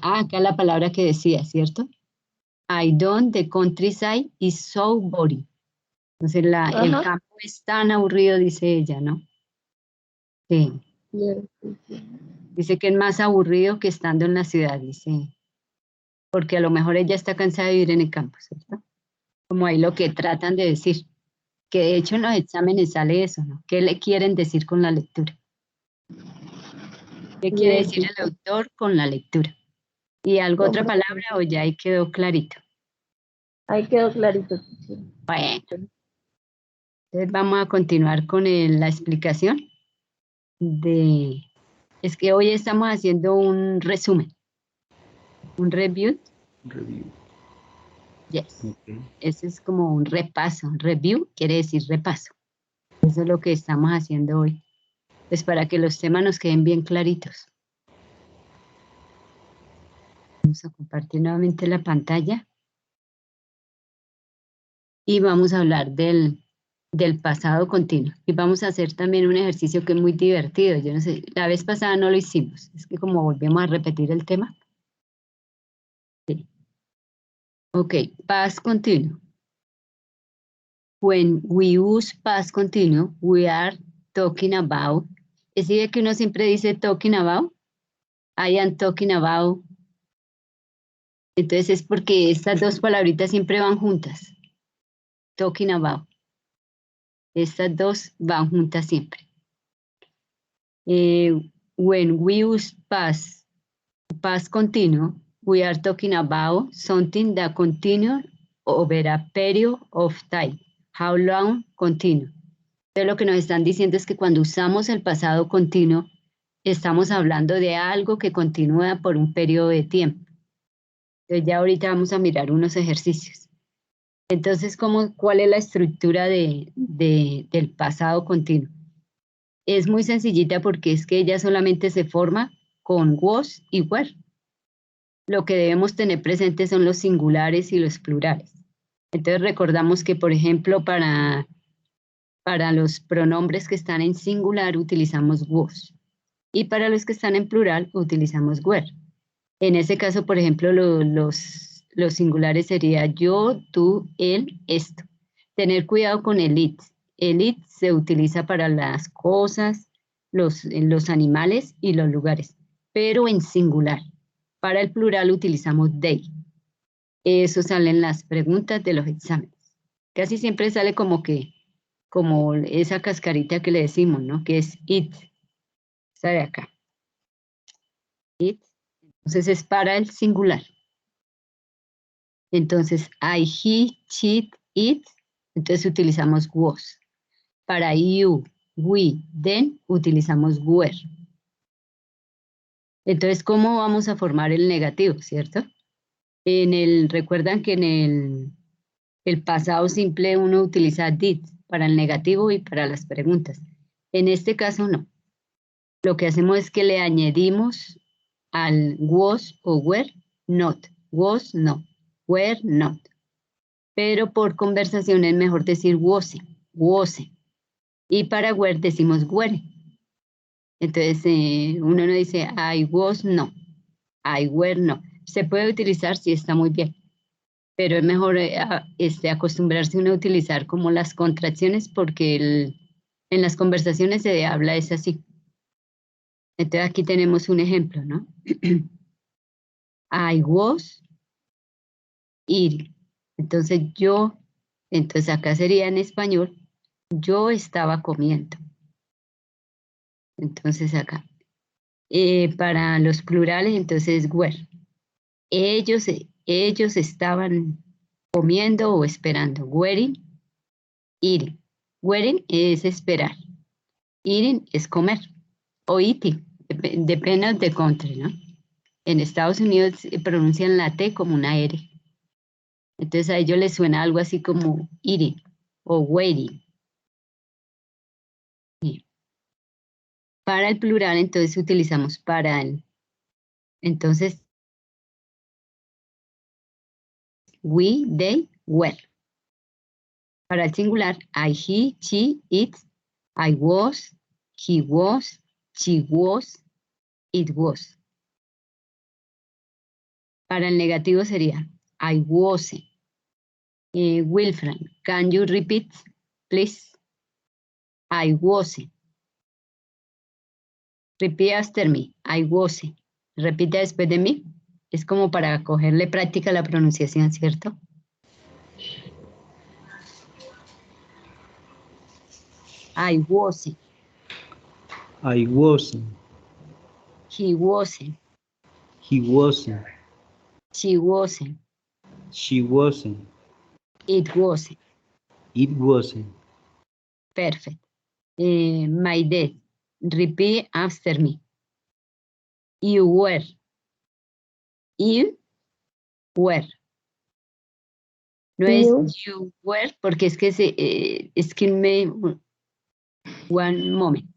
Acá la palabra que decía, ¿cierto? I don't, the countryside is so boring. Entonces el Ajá. campo es tan aburrido, dice ella, ¿no? Sí. Dice que es más aburrido que estando en la ciudad, dice. Porque a lo mejor ella está cansada de vivir en el campo, ¿cierto? Como ahí lo que tratan de decir. Que de hecho en los exámenes sale eso, ¿no? ¿Qué le quieren decir con la lectura? ¿Qué quiere decir el autor con la lectura? ¿Y algo otra palabra o ya ahí quedó clarito? Ahí quedó clarito. Bueno, entonces vamos a continuar con la explicación de... Es que hoy estamos haciendo un resumen, un review. Review. Yes. Okay. Ese es como un repaso. Review quiere decir repaso. Eso es lo que estamos haciendo hoy. Pues para que los temas nos queden bien claritos. Vamos a compartir nuevamente la pantalla. Y vamos a hablar del pasado continuo. Y vamos a hacer también un ejercicio que es muy divertido. Yo no sé, la vez pasada no lo hicimos. Es que como volvemos a repetir el tema. Sí. Ok, past continuo. When we use past continuo, we are talking about. ¿Es decir que uno siempre dice talking about? I am talking about. Entonces es porque estas dos palabritas siempre van juntas. Talking about. Estas dos van juntas siempre. When we use past continuo, we are talking about something that continues over a period of time. How long continue? Entonces lo que nos están diciendo es que cuando usamos el pasado continuo, estamos hablando de algo que continúa por un periodo de tiempo. Entonces ya ahorita vamos a mirar unos ejercicios. Entonces, ¿cuál es la estructura del pasado continuo? Es muy sencillita porque es que ella solamente se forma con was y were. Lo que debemos tener presente son los singulares y los plurales. Entonces recordamos que, por ejemplo, para los pronombres que están en singular utilizamos was. Y para los que están en plural utilizamos were. En ese caso, por ejemplo, los singulares sería yo, tú, él, esto. Tener cuidado con el it. El it se utiliza para las cosas, los animales y los lugares, pero en singular. Para el plural utilizamos they. Eso sale en las preguntas de los exámenes. Casi siempre sale como esa cascarita que le decimos, ¿no? Que es it. Esa de acá. It. Entonces es para el singular. Entonces, I, he, she, it. Entonces utilizamos was. Para you, we, them, utilizamos were. Entonces, ¿cómo vamos a formar el negativo, cierto? Recuerdan que en el pasado simple uno utiliza did para el negativo y para las preguntas. En este caso no. Lo que hacemos es que le añadimos al was o were not. Was no. Were not. Pero por conversación es mejor decir was. Y para were decimos were. Entonces uno no dice I was no. I were no. Se puede utilizar si está muy bien. Pero es mejor acostumbrarse uno a utilizar como las contracciones porque en las conversaciones se habla es así. Entonces aquí tenemos un ejemplo, ¿no? I was eating. Entonces acá sería en español, yo estaba comiendo. Entonces acá. Para los plurales, entonces were. Ellos estaban comiendo o esperando. Wearing, eating. Wearing es esperar. Eating es comer. O eating. Depende de country, ¿no? En Estados Unidos pronuncian la T como una R. Entonces a ellos les suena algo así como eating o waiting. Bien. Para el plural, entonces utilizamos para el. Entonces, we, they, were. Para el singular, I, he, she, it, I was, he was, she was, it was. Para el negativo sería I wasn't. Wilfran, can you repeat, please? I wasn't. Repeat after me. I wasn't. Repita después de mí. Es como para cogerle práctica a la pronunciación, ¿cierto? I wasn't. I wasn't. He wasn't. He wasn't. She wasn't. She wasn't. It wasn't. It wasn't. Perfect. My dad. Repeat after me. You were. You were. No es you were porque es que one moment.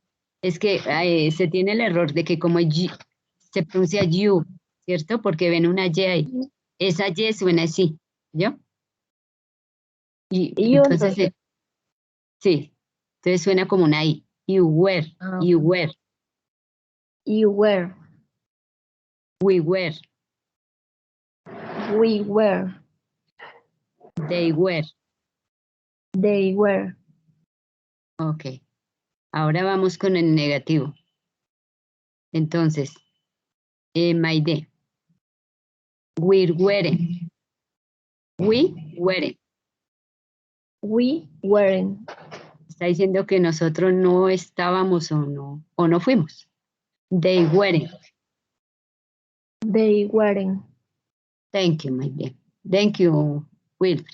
Es que se tiene el error de que como se pronuncia you, ¿cierto? Porque ven una Y ahí. Esa Y suena así, ¿yo? Y entonces, sí, entonces suena como una I. You were, you were. You were. We were. We were. They were. They were. Ok. Ahora vamos con el negativo. Entonces, my day. We weren't. We weren't. We weren't. Está diciendo que nosotros no estábamos o no fuimos. They weren't. They weren't. Thank you, my dear. Thank you, Will.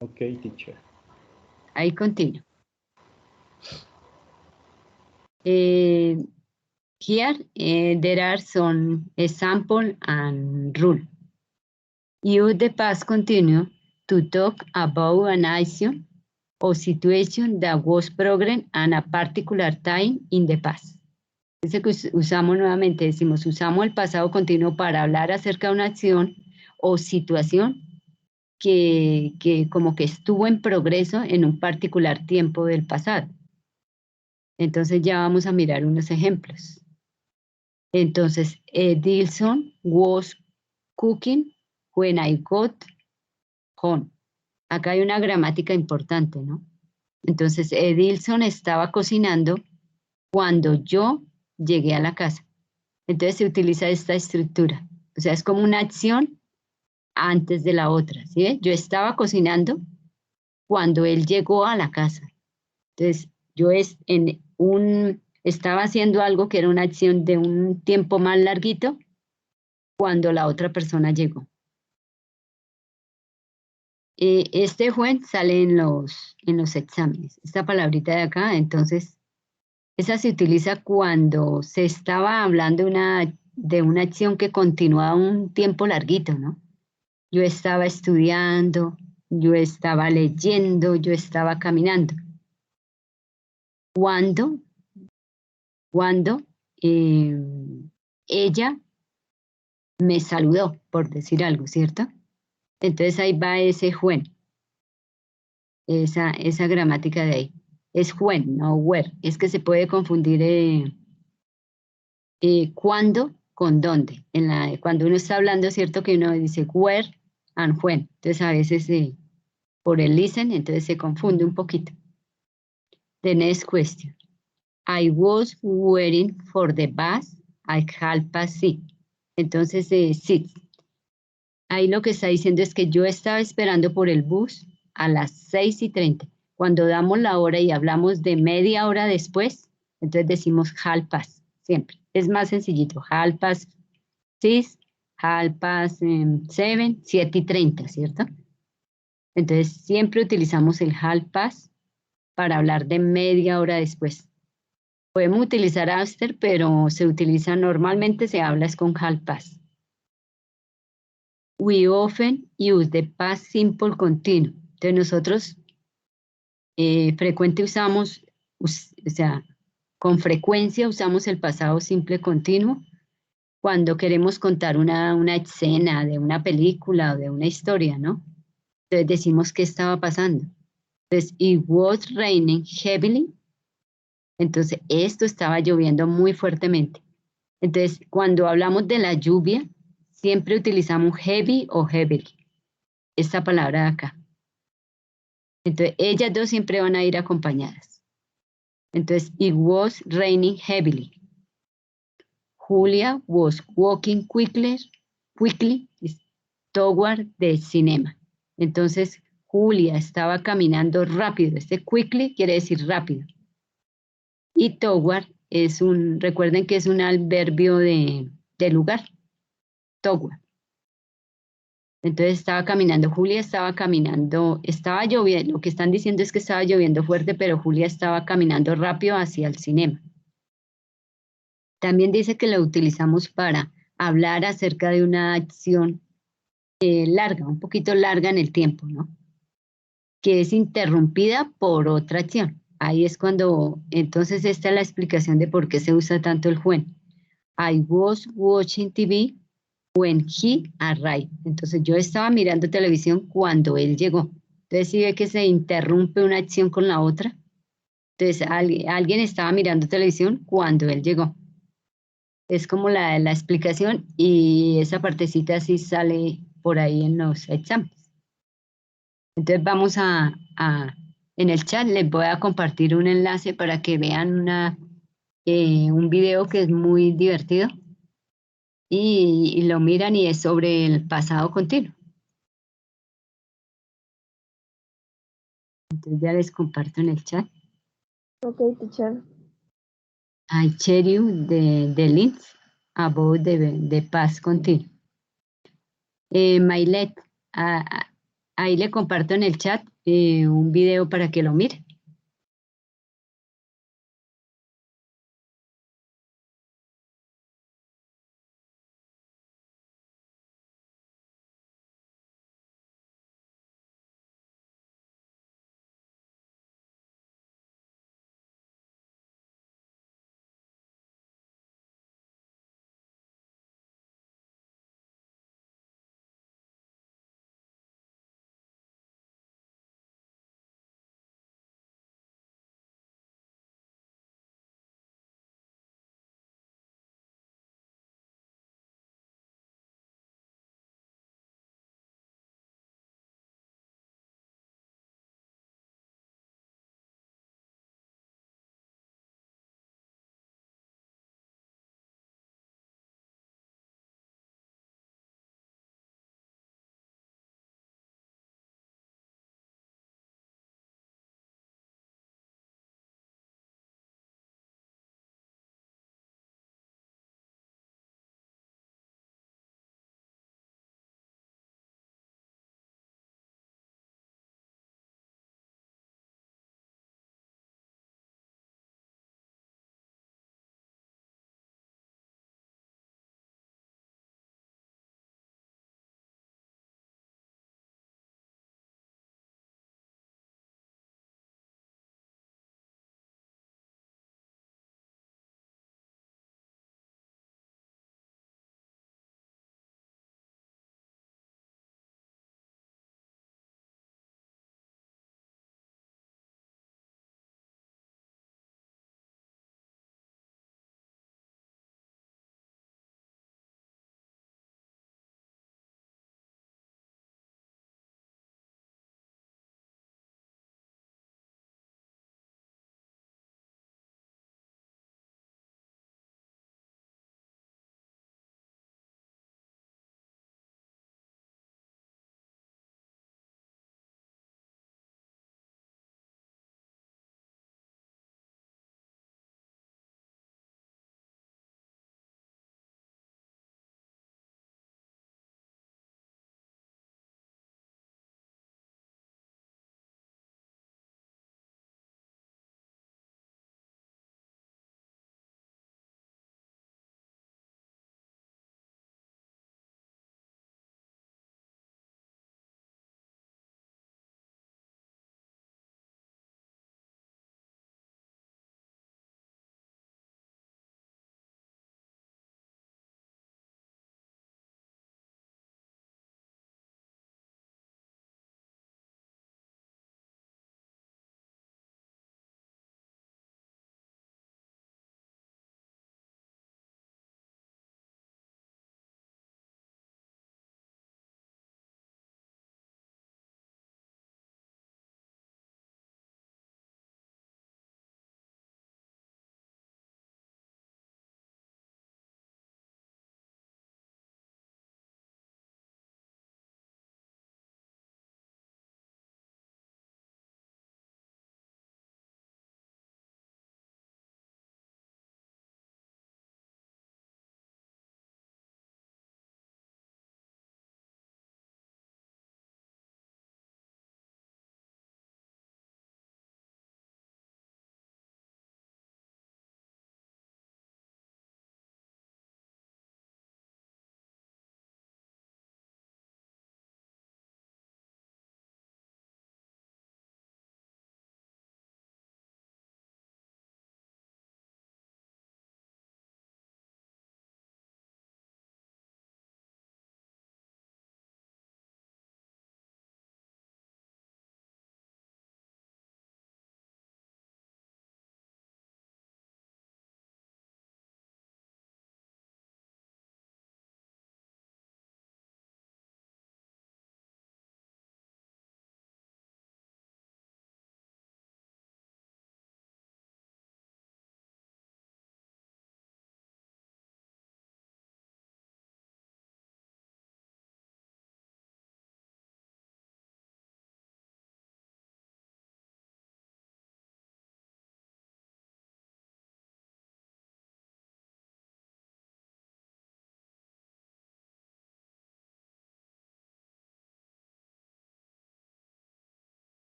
Okay, teacher. Ahí continúo. Here, there are some example and rule. Use the past continuous to talk about an action or situation that was progressed at a particular time in the past. Dice que usamos nuevamente, usamos el pasado continuo para hablar acerca de una acción o situación que como que estuvo en progreso en un particular tiempo del pasado. Entonces ya vamos a mirar unos ejemplos. Entonces, Dilson was cooking when I got home. Acá hay una gramática importante, ¿no? Entonces, Dilson estaba cocinando cuando yo llegué a la casa. Entonces se utiliza esta estructura. O sea, es como una acción antes de la otra, ¿sí? Yo estaba cocinando cuando él llegó a la casa. Entonces, yo estaba haciendo algo que era una acción de un tiempo más larguito cuando la otra persona llegó. Este Juan sale en los exámenes. Esta palabrita de acá, entonces, esa se utiliza cuando se estaba hablando de una acción que continuaba un tiempo larguito, ¿no? Yo estaba estudiando, yo estaba leyendo, yo estaba caminando. Cuando ella me saludó, por decir algo, ¿cierto? Entonces ahí va ese when, esa gramática de ahí. Es when, no where. Es que se puede confundir cuándo con dónde. Cuando uno está hablando, ¿cierto? Que uno dice where and when. Entonces a veces por el listen, entonces se confunde un poquito. The next question. I was waiting for the bus at 6:30. Entonces, sí. Ahí lo que está diciendo es que yo estaba esperando por el bus a las 6:30. Cuando damos la hora y hablamos de media hora después, entonces decimos 6:30, siempre. Es más sencillito, 6:30, 7:30, 7:30, ¿cierto? Entonces, siempre utilizamos el 6:30 para hablar de media hora después. Podemos utilizar after, pero normalmente se habla es con 6:30. We often use the past simple continuous. Entonces nosotros con frecuencia usamos el pasado simple continuo cuando queremos contar una escena de una película o de una historia, ¿no? Entonces decimos qué estaba pasando. Entonces, it was raining heavily. Entonces, esto estaba lloviendo muy fuertemente. Entonces, cuando hablamos de la lluvia, siempre utilizamos heavy o heavily. Esta palabra de acá. Entonces, ellas dos siempre van a ir acompañadas. Entonces, it was raining heavily. Julia was walking quickly toward the cinema. Entonces, Julia estaba caminando rápido. Este quickly quiere decir rápido. Y toward recuerden que es un adverbio de lugar. Toward. Entonces estaba caminando, Julia estaba caminando, estaba lloviendo, lo que están diciendo es que estaba lloviendo fuerte, pero Julia estaba caminando rápido hacia el cinema. También dice que lo utilizamos para hablar acerca de una acción larga, un poquito larga en el tiempo, ¿no? Que es interrumpida por otra acción. Ahí es cuando, entonces esta es la explicación de por qué se usa tanto el when. I was watching TV when he arrived. Entonces yo estaba mirando televisión cuando él llegó. Entonces si ve que se interrumpe una acción con la otra. Entonces alguien estaba mirando televisión cuando él llegó. Es como la explicación y esa partecita sí sale por ahí en los exámenes. Entonces vamos en el chat les voy a compartir un enlace para que vean un video que es muy divertido. Y lo miran y es sobre el pasado continuo. Entonces ya les comparto en el chat. Ok, teacher. I share you the links about the past continuo. Mailet, ahí le comparto en el chat un video para que lo mire.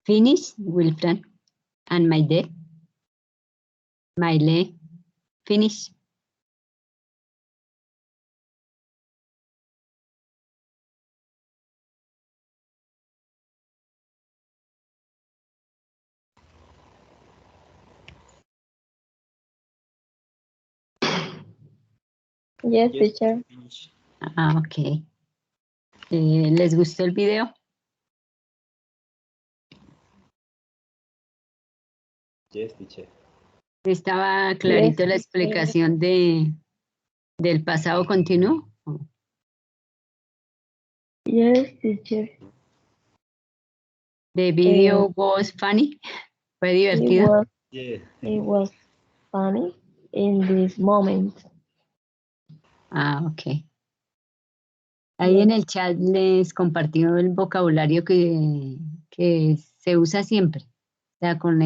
Finish, Wilfran. And Maile. Maile, finish. Yes, teacher. Finish. Ah, ok. ¿Les gustó el video? Yes, teacher. ¿Estaba clarito Yes, la explicación del pasado continuo? Yes, teacher. ¿The video was funny? ¿Fue divertido? Yeah. It was funny in this moment. Ah, ok. Ahí en el chat les compartió el vocabulario que se usa siempre. O sea, con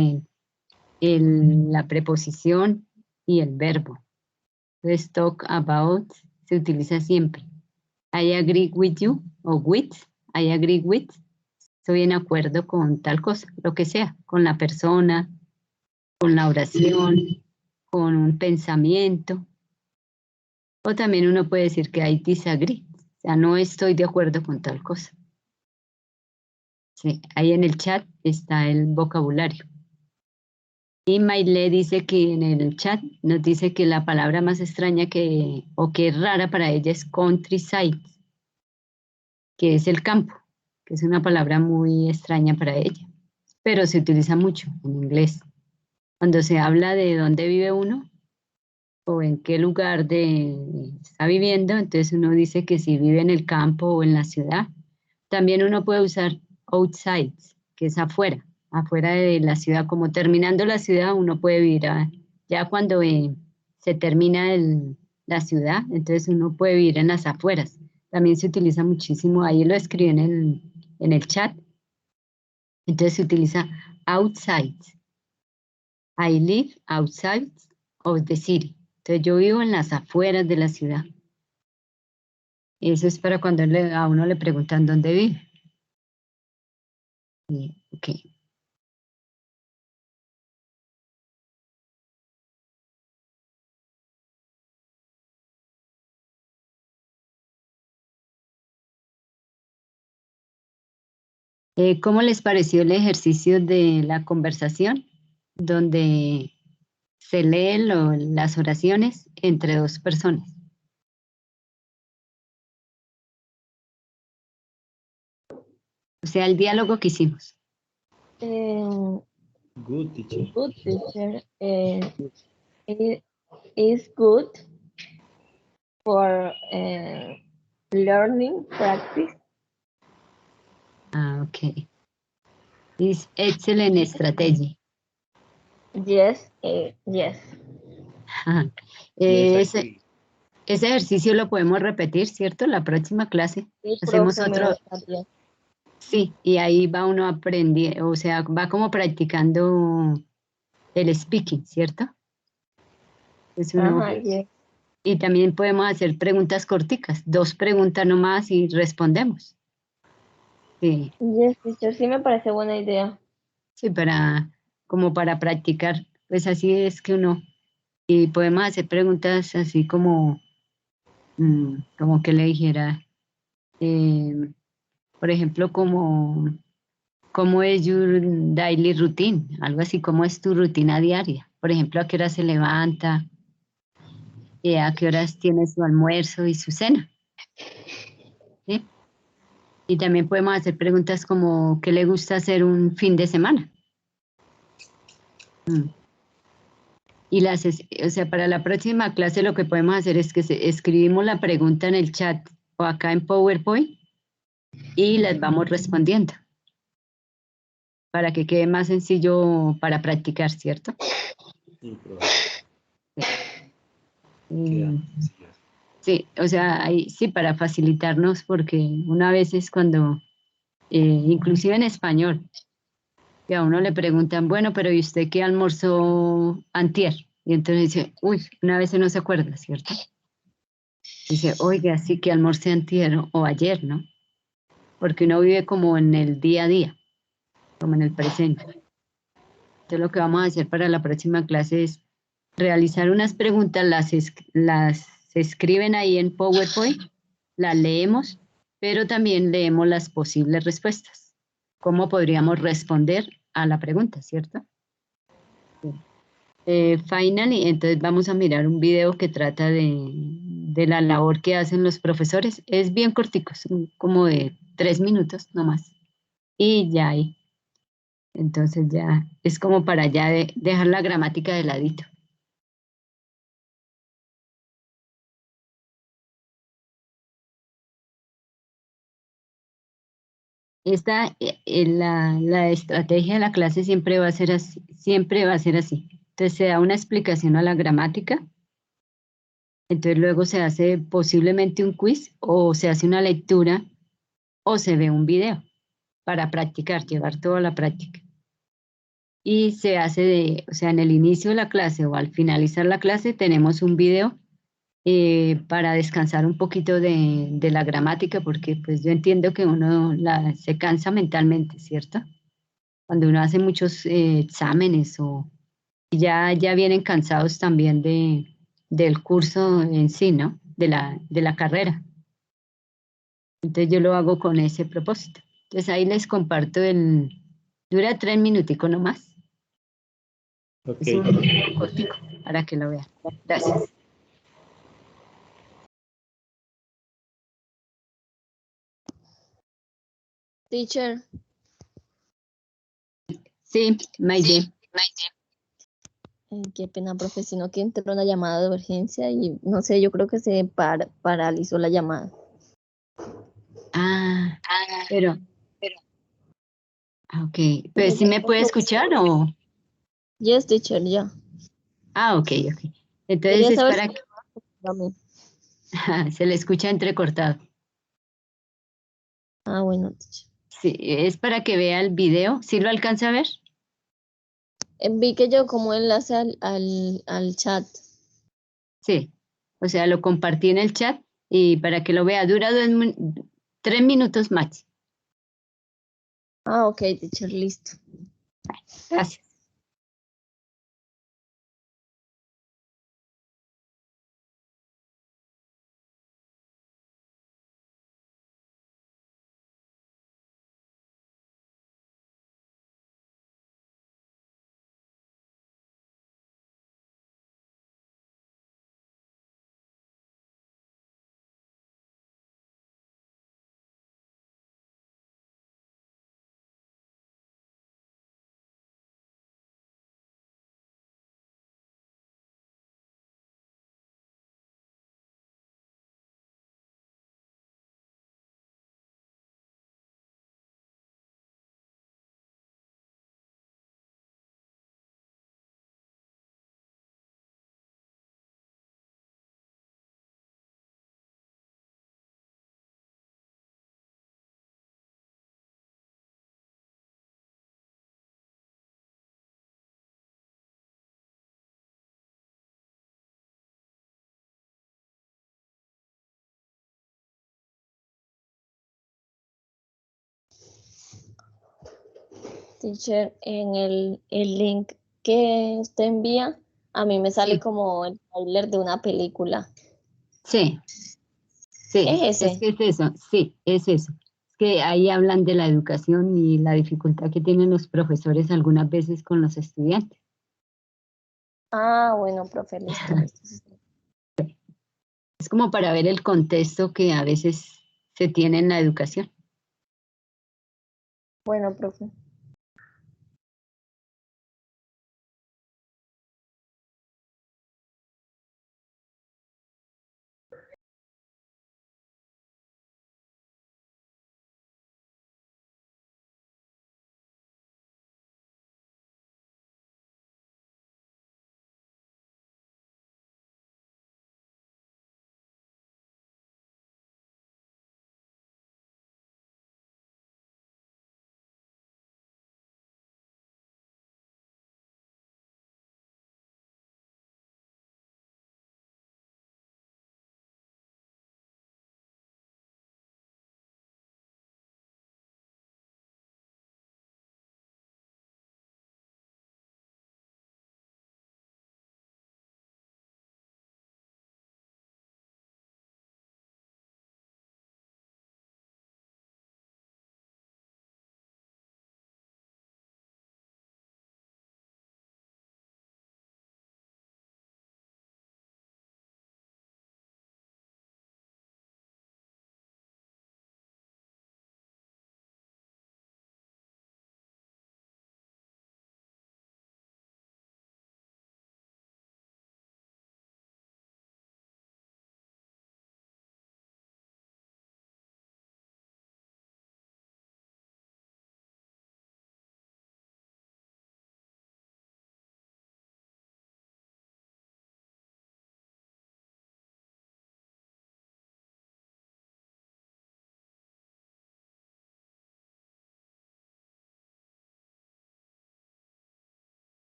la preposición y el verbo. Entonces, talk about se utiliza siempre. I agree with you o with. I agree with. Estoy en acuerdo con tal cosa, lo que sea, con la persona, con la oración, con un pensamiento. O también uno puede decir que I disagree. O sea, no estoy de acuerdo con tal cosa. Sí, ahí en el chat está el vocabulario. Y Maile dice que en el chat nos dice que la palabra más extraña o que es rara para ella es countryside, que es el campo, que es una palabra muy extraña para ella, pero se utiliza mucho en inglés. Cuando se habla de dónde vive uno o en qué lugar está viviendo, entonces uno dice que si vive en el campo o en la ciudad. También uno puede usar outside, que es afuera de la ciudad, como terminando la ciudad uno puede vivir, ya cuando se termina la ciudad, entonces uno puede vivir en las afueras. También se utiliza muchísimo, ahí lo escribí en el chat, entonces se utiliza outside. I live outside of the city. Entonces yo vivo en las afueras de la ciudad. Eso es para cuando a uno le preguntan dónde vive. Ok. ¿Cómo les pareció el ejercicio de la conversación, donde se leen las oraciones entre dos personas? O sea, el diálogo que hicimos. Good, teacher. Good, teacher. It is good for learning practice. Ah, ok. It's excellent strategy. Yes, yes. Ajá. Yes, I agree. Ese ejercicio lo podemos repetir, ¿cierto? La próxima clase. Sí, Hacemos profe, otro. también. Sí, y ahí va uno aprendiendo, o sea, va como practicando el speaking, ¿cierto? Es uno, Ajá, yes. y también podemos hacer preguntas corticas, 2 preguntas nomás y respondemos. Sí, Yes, teacher, sí me parece buena idea. sí, como para practicar, pues así es que uno, y podemos hacer preguntas así como que le dijera, por ejemplo, ¿cómo es your daily routine? Algo así, ¿cómo es tu rutina diaria? Por ejemplo, ¿a qué hora se levanta? ¿A qué horas tiene su almuerzo y su cena? ¿Sí? Y también podemos hacer preguntas como ¿qué le gusta hacer un fin de semana? Y o sea, para la próxima clase lo que podemos hacer es que escribimos la pregunta en el chat o acá en PowerPoint y las vamos respondiendo para que quede más sencillo para practicar, ¿cierto? Sí, profe. Mm, sí, o sea, sí, para facilitarnos porque una vez es cuando, inclusive en español, que a uno le preguntan, bueno, pero ¿y usted qué almorzó antier? Y entonces dice, uy, una vez no se acuerda, ¿cierto? Dice, oiga, sí que almorcé antier o ayer, ¿no? Porque uno vive como en el día a día. como en el presente. Entonces lo que vamos a hacer para la próxima clase es realizar unas preguntas, las escriben ahí en PowerPoint, las leemos, pero también leemos las posibles respuestas. ¿Cómo podríamos responder a la pregunta, cierto? Finally, entonces vamos a mirar un video que trata de la labor que hacen los profesores. Es bien cortico, son como de 3 minutos nomás. Y ya ahí. Entonces ya es como para ya dejar la gramática de ladito. La estrategia de la clase siempre va a ser así, siempre va a ser así. Entonces se da una explicación a la gramática, entonces luego se hace posiblemente un quiz o se hace una lectura o se ve un video para practicar, llevar toda la práctica. Y se hace o sea, en el inicio de la clase o al finalizar la clase tenemos un video para descansar un poquito de la gramática, porque pues yo entiendo que uno se cansa mentalmente, ¿cierto? Cuando uno hace muchos exámenes o ya vienen cansados también del curso en sí, ¿no? De la carrera. Entonces yo lo hago con ese propósito. Entonces ahí les comparto dura 3 minuticos nomás. Ok. Es un video cortico para que lo vean. Gracias. Teacher, Sí, Mayde. qué pena, profe, sino que entró una llamada de urgencia y no sé, yo creo que se paralizó la llamada. Ah, pero, ok. Pues sí me puede escuchar o... Yes, teacher, ya. Ah, ok, ok. Entonces Quería es saber para si que a mí. se le escucha entrecortado. Ah, bueno, teacher. Sí, es para que vea el video. ¿Sí lo alcanza a ver? Vi que yo como enlace al chat. Sí. O sea, lo compartí en el chat y para que lo vea, dura 3 minutos más. Ah, ok, teacher, listo. Gracias. Teacher, en el link que usted envía, a mí me sale Sí, como el trailer de una película. sí, sí. ¿Es Es ese? que es eso. Sí, es eso. Es que ahí hablan de la educación y la dificultad que tienen los profesores algunas veces con los estudiantes. Ah, bueno, profe, listo, listo. Es como para ver el contexto que a veces se tiene en la educación. Bueno, profe.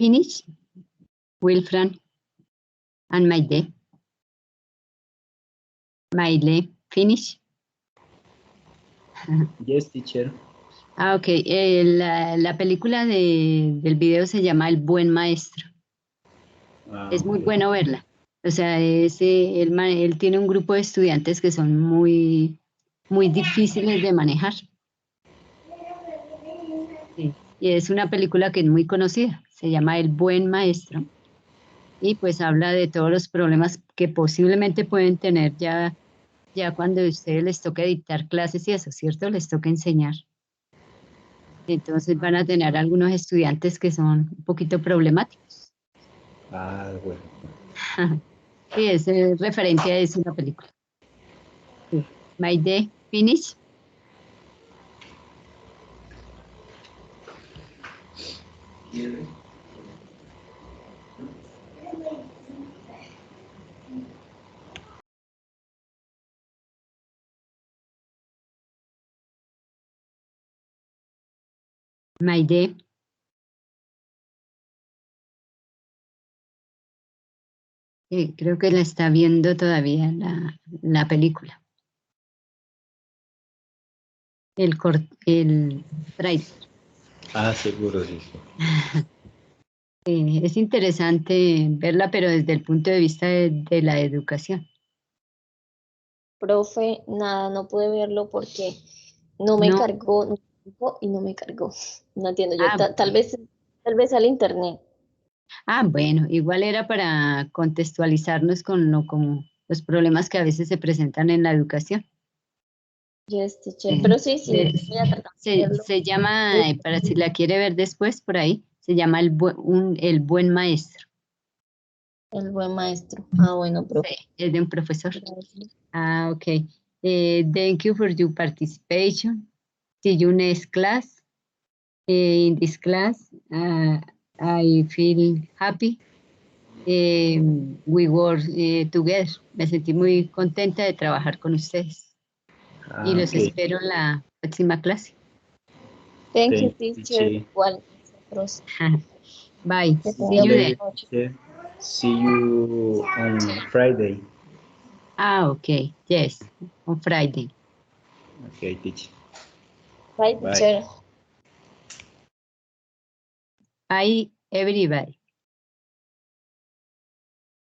finish, Wilfran, and Maide. Maile, finish. Yes, teacher. Ah, ok. La película del video se llama El Buen Maestro. Es muy Okay. bueno verla. O sea, él tiene un grupo de estudiantes que son muy difíciles de manejar. Sí. Y es una película que es muy conocida. Se llama El Buen Maestro. Y pues habla de todos los problemas que posiblemente pueden tener ya cuando a ustedes les toque dictar clases y eso, ¿cierto? Les toca enseñar. Entonces van a tener algunos estudiantes que son un poquito problemáticos. Ah, bueno. Sí, es referente a eso la película. Sí. Maide, finish. Maide. Creo que la está viendo todavía la película. El trailer. Ah, seguro, sí. Es interesante verla, pero desde el punto de vista de la educación. Profe, nada, no pude verlo porque no me No. cargó y no me cargó. No entiendo, yo Ah, tal vez al internet. Bueno, igual era para contextualizarnos con los problemas que a veces se presentan en la educación. Yes, teacher. Sí. Pero sí, voy a tratar de verlo. Se llama, para si la quiere ver después por ahí, se llama El Buen Maestro. El buen maestro. Ah, bueno, profe. Sí, es de un profesor. Gracias. Ah, ok. Thank you for your participation. See you next class. In this class, I feel happy. We work together. Me sentí muy contenta de trabajar con ustedes. Y los Okay. espero en la próxima clase. Thank you, Thank you, teacher. teacher. Igual nosotros. Bye. Que See tengan you buenas there. noches. Teacher. See you on Friday. Okay. Yes, on Friday. Okay, teacher. Bye, Bye. teacher. Bye, everybody.